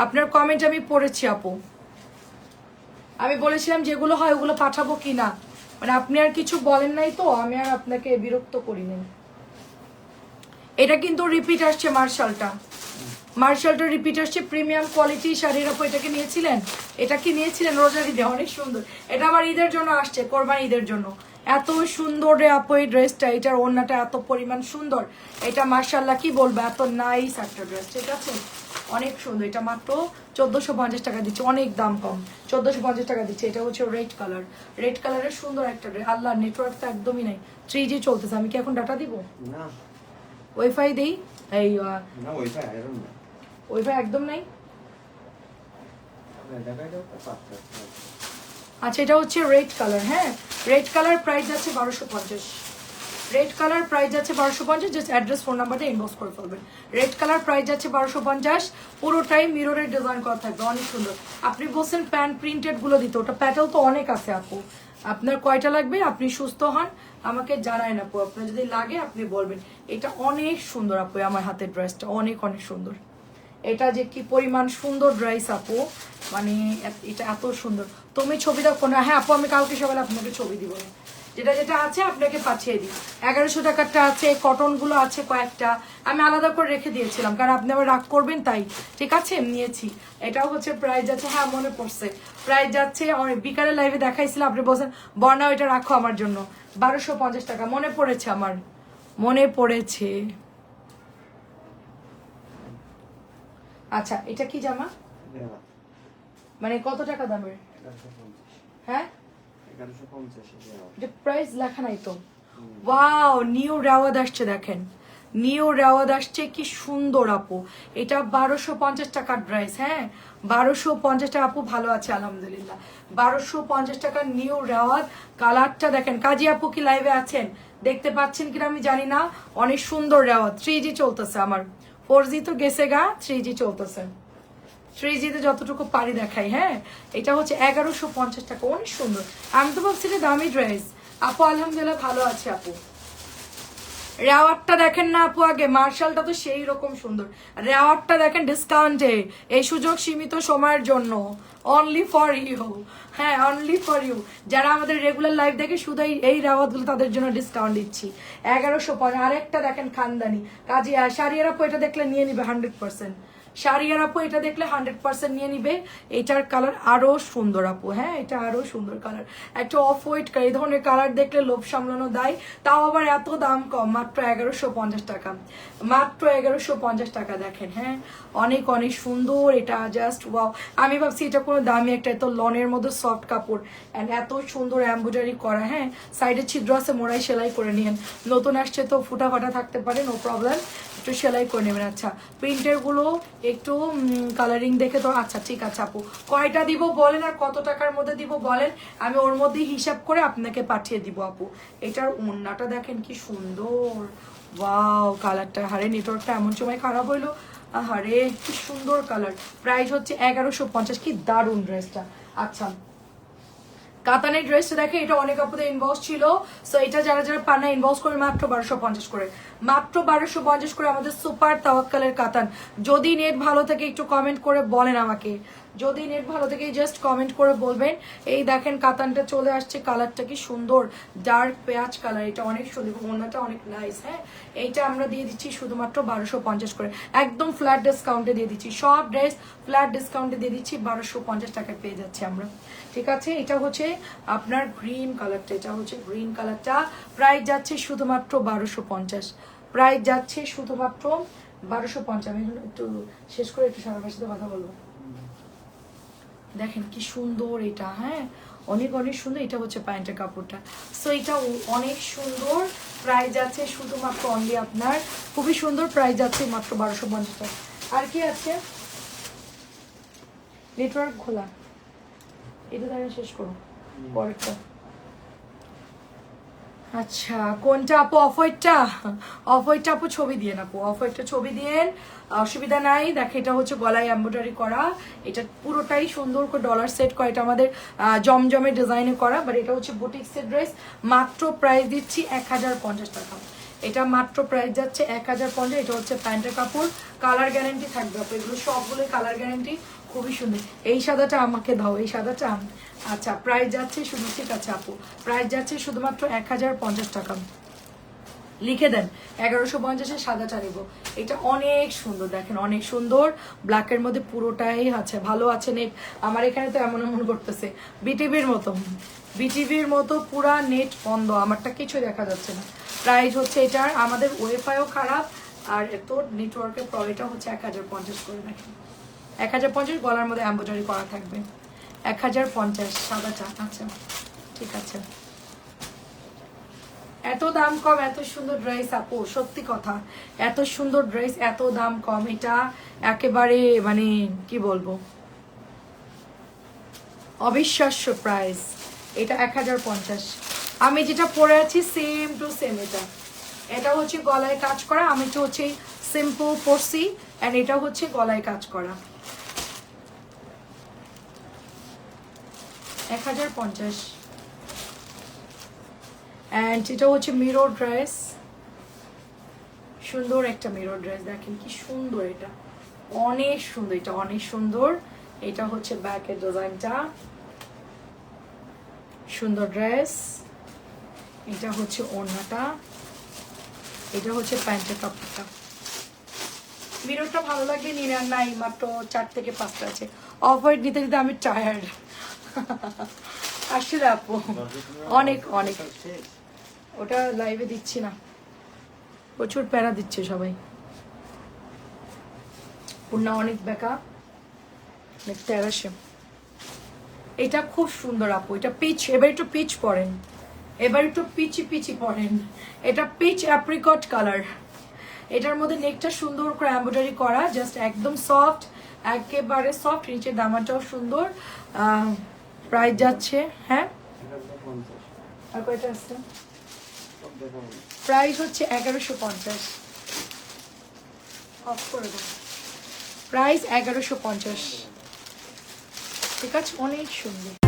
আপনার কমেন্ট আমি পড়েছি আপু, আমি বলেছিলাম যেগুলো হয় ওগুলো পাঠাবো কিনা, মানে আপনি আর কিছু বলেন নাই তো আমি আর আপনাকে বিরক্ত করি নাই। এটা কিন্তু রিপিট আসছে মার্শালটা রিপিট আসছে, প্রিমিয়াম কোয়ালিটি শাড়ির আপু, এটাকে নিয়েছিলেন? এটা কি নিয়েছিলেন রোজার ঈদে? অনেক সুন্দর, এটা আবার ঈদের জন্য আসছে, কোরবানি ঈদের জন্য। এত সুন্দর রে আপু এই ড্রেসটা, এটার ওড়নাটা এত পরিমাণ সুন্দর, এটা মার্শাল্লাহ কি বলবো, এত নাইস একটা ড্রেস, ঠিক আছে অনেক সুন্দর। এটা মাত্র 1450 টাকা দিচ্ছে, অনেক দাম কম, 1450 টাকা দিচ্ছে। এটা হচ্ছে রেড কালারের সুন্দর একটা ড্রেস। আল্লাহ নেটওয়ার্ক তো একদমই নাই, 3G চলতেছে, আমি কি এখন ডাটা দিব না? ওয়াইফাই দেই, এই না ওয়াইফাই একদম নাই। আচ্ছা এটা হচ্ছে রেড কালার, হ্যাঁ রেড কালার প্রাইস যাচ্ছে 1250, রেড কালার প্রাইস যাচ্ছে 1250, জাস্ট অ্যাড্রেস ফোন নাম্বারটা ইনবক্স করে ফেলবেন। রেড কালার প্রাইস যাচ্ছে 1250, পুরোটাই মিররের ডিজাইন করা থাকবে, অনেক সুন্দর। আপনি বলছেন প্যান্ট প্রিন্টেড গুলো দিতে, ওটা প্যাটেল তো অনেক আছে আপু, আপনার কয়টা লাগবে? আপনি সুস্থ হন আমাকে জানায় না আপু, আপনার যদি লাগে আপনি বলবেন। এটা অনেক সুন্দর আপু, আমার হাতের ড্রেসটা অনেক অনেক সুন্দর, এটা যে কি পরিমাণ সুন্দর ড্রেস আপু, মানে এটা এত সুন্দর। তুমি ছবি দেখো না? হ্যাঁ আপু আমি কালকে সকালে আপনাকে ছবি দিব, যেটা যেটা আছে আপনাকে পাঠিয়ে দিই। 1100 টাকারটা আছে, কটনগুলো আছে কয়েকটা, আমি আলাদা করে রেখে দিয়েছিলাম কারণ আপনি আবার রাগ করবেন তাই। ঠিক আছে, নিয়েছি। এটাও হচ্ছে প্রাইস যাচ্ছে, হ্যাঁ মনে পড়ছে, প্রাইস যাচ্ছে বিকালের লাইভে দেখাইছিলাম, আপনি বলছেন বর্ণা এটা রাখো আমার জন্য, 1250 টাকা। মনে পড়েছে আমার, মনে পড়েছে। আচ্ছা, এটা কি জামা, মানে কত টাকা দামের? হ্যাঁ, প্রাইস লেখা নাই তো। ওয়াও, নিউ রেওয়াজ আসছে, দেখেন নিউ রেওয়াজ আসছে, কি সুন্দর আপু। এটা 1250 টাকার ড্রেস। হ্যাঁ, 1250 টাকা আপু, ভালো আছে আলহামদুলিল্লাহ। 1250 টাকার নিউ রেওয়াজ। কালারটা দেখেন। কাজী আপু কি লাইভে আছেন? দেখতে পাচ্ছেন কিনা আমি জানি না। অনেক সুন্দর রেওয়াজ। 3G চলতেছে আমার, 4G তো গেছে গা, 3G চলতেছে। 3G তে যতটুকু পারি দেখাই। হ্যাঁ, এটা হচ্ছে 1150 টাকা, অনেক সুন্দর। আমি তো ভাবছি যে দামি ড্রেস। আপু আলহামদুলিল্লাহ ভালো আছে আপু। রেওয়ারটা দেখেন না আপু আগে, মার্শালটা তো সেই রকম সুন্দর। রেওয়ারটা দেখেন ডিসকাউন্টে, এই সুযোগ সীমিত সময়ের জন্য, অনলি ফর ইউ। হ্যাঁ, অনলি ফর ইউ। যারা আমাদের রেগুলার লাইভ দেখে শুধু এই রেওয়াজগুলো, তাদের জন্য ডিসকাউন্ট দিচ্ছি 1150। আরেকটা দেখেন খানদানি কাজী শাড়িয়ার আপু, এটা দেখলে নিয়ে নিবে 100%। শাড়িয়ার আপু এটা দেখলে 100% নিয়ে নিবে। এটার কালার আরো সুন্দর আপু। হ্যাঁ, এটা আরো সুন্দর কালার, একটা অফ হোয়াইট কালার। এই ধরনের কালার দেখলে লোভ সামলানো দায়, তাও আবার এত দাম কম, মাত্র 1150 টাকা, মাত্র 1150 টাকা। দেখেন, হ্যাঁ অনেক অনেক সুন্দর। এটা জাস্ট ওয়াও। আমি ভাবছি এটা কোনো দামি একটা, এত লনের মধ্যে সফট কাপড় অ্যান্ড এত সুন্দর এমব্রয়ডারি করা। হ্যাঁ, সাইডে ছিদ্র আছে, মোড়াই সেলাই করে নিয়েন। নতুন আসছে তো ফুটা ফাটা থাকতে পারে, নো প্রবলেম, একটু সেলাই করে নেবেন। আচ্ছা, প্রিন্টের গুলো একটু কালারিং দেখে তো। আচ্ছা ঠিক আছে আপু, কয়টা দিব বলেন আর কত টাকার মধ্যে দিব বলেন, আমি ওর মধ্যে হিসাব করে আপনাকে পাঠিয়ে দিব আপু। এটার ওড়নাটা দেখেন কি সুন্দর। ওয়াও, কালারটা, হারে নেটওয়ার্কটা এমন সময় খারাপ হইলো, আরে কি সুন্দর কালার। প্রাইস হচ্ছে 1150। কি দারুণ ড্রেসটা। আচ্ছা, কাতানের ড্রেসটা দেখে, এটা অনেক আপুদের ইনবক্স ছিল। সো এটা যারা যারা পান না, ইনবক্স করে মাত্র 1250 করে, মাত্র 1250 করে আমাদের সুপার তাওয়াক্কালের কাতান। যদি নেট ভালো থাকে একটু কমেন্ট করে বলেন আমাকে, যদি নেট ভালো থাকে জাস্ট কমেন্ট করে বলবেন। এই দেখেন কাতানটা চলে আসছে, কালারটা কি সুন্দর, ডার্ক পেঁয়াজ কালার। এটা অনেক সুন্দর, ওনাটা অনেক নাইস। হ্যাঁ, এইটা আমরা দিয়ে দিচ্ছি শুধুমাত্র 1250 করে, একদম ফ্ল্যাট ডিসকাউন্টে দিয়ে দিচ্ছি। সব ড্রেস ফ্ল্যাট ডিসকাউন্টে দিয়ে দিচ্ছি, 1250 টাকায় পেয়ে যাচ্ছি আমরা। ঠিক আছে, এটা হচ্ছে আপনার গ্রিন কালারটা, এটা হচ্ছে গ্রিন কালারটা। প্রাইস যাচ্ছে শুধুমাত্র 1250, প্রাইস যাচ্ছে শুধুমাত্র 1250। আমি একটু শেষ করে একটু সারাবার সাথে কথা বলবো। দেখেন কি সুন্দর এটা। হ্যাঁ, অনেক অনেক সুন্দর। এটা হচ্ছে প্যান্টের কাপড়টা। সো এটা অনেক সুন্দর। প্রাইস যাচ্ছে শুধুমাত্র অনলি আপনার, খুবই সুন্দর। প্রাইস যাচ্ছে মাত্র 1250 টাকা। আর কি আছে? নেটওয়ার্ক খোলা, এটা তাহলে শেষ করো, পরেরটা। আচ্ছা, কোনটা আপু? অফ হোয়াইটটা, অফ হোয়াইটটা আপু ছবি দিয়ে আপু, অফ হোয়াইটটা ছবি দিয়েন, অসুবিধা নাই। দেখে এটা হচ্ছে গলায় এমব্রয়ডারি করা, এটা পুরোটাই সুন্দর করে ডলার সেট করা। এটা আমাদের জমজমে ডিজাইনে করা, বাট এটা হচ্ছে বুটিক্সের ড্রেস। মাত্র প্রাইস দিচ্ছি 1050 টাকা। এটা মাত্র প্রাইস যাচ্ছে 1050। এটা হচ্ছে প্যান্টের কাপড়, কালার গ্যারান্টি থাকবে আপু, এগুলো সবগুলোই কালার গ্যারান্টি, খুবই সুন্দর। এই সাদাটা আমাকে দাও, এই সাদাটা। আচ্ছা, প্রাইস যাচ্ছে শুধু, ঠিক আছে আপু, প্রাইস যাচ্ছে শুধুমাত্র 1050 টাকা। লিখে দেন 1150-এর সাদাটা নিব। এটা অনেক সুন্দর, দেখেন অনেক সুন্দর, ব্ল্যাকের মধ্যে পুরোটাই আছে, ভালো আছে নেট। আমার এখানে তো এমন এমন করতেছে, বিটিভির মতো, বিটিভির মতো পুরা নেট বন্ধ, আমারটা কিছুই দেখা যাচ্ছে না। প্রাইস হচ্ছে এটার, আমাদের ওয়েফাইও খারাপ আর এত নেটওয়ার্কের প্রবলেমটা হচ্ছে 1050 করে। দেখেন 1050, গলার মধ্যে এমব্রয়ডারি করা থাকবে। 1050 সাদাটা। আচ্ছা ঠিক আছে, এত দাম কম, এত সুন্দর ড্রেস আপু, সত্যি কথা, এত সুন্দর ড্রেস এত দাম কম, এটা একেবারে মানে কি বলবো, অবিশ্বাস্য প্রাইস। এটা 1050। আমি যেটা পরে আছি সেম টু সেম এটা, এটা হচ্ছে গলায় কাজ করা, আমি তো হচ্ছে সিম্পল পরছি, এন্ড এটা হচ্ছে গলায় কাজ করা। 1050। অ্যান্ড এটা হচ্ছে মিরর ড্রেস, সুন্দর একটা মিরর ড্রেস, দেখেন কি সুন্দর, এটা অনেক সুন্দর, এটা অনেক সুন্দর। এটা হচ্ছে ব্যাকের ডিজাইনটা, সুন্দর ড্রেস। এটা হচ্ছে ওড়নাটা, এটা হচ্ছে প্যান্টের কাপড়টা। ভিডিওটা ভালো লাগলে নিয়ে আর নাই, মাত্র 4 থেকে 5টা আছে। অফ হোয়াইট নিতে নিতে আমি টায়ার্ড। আসলে আপু অনেক অনেক, ওটা লাইভে দিচ্ছি না, প্রচুর প্যারা দিচ্ছে সবাই। ওড়না অনেক বেকা, অনেক তেরাশে। এটা খুব সুন্দর আপু, এটা পিচ, এবার একটু পিচ পরেন, এবার একটু পিচি পিচি পরেন। এটা পিচ অ্যাপ্রিকট কালার, এটার মধ্যে নেকটা সুন্দর করে এমব্রয়ডারি করা, জাস্ট একদম সফট, একেবারে সফট, নিচের দামাটাও সুন্দর। প্রাইস যাচ্ছে, হ্যাঁ আর কয়টা আছে, প্রাইস হচ্ছে 1150। অফ করে দেবো, প্রাইস 1150। ঠিক আছে, অনেক সুন্দর।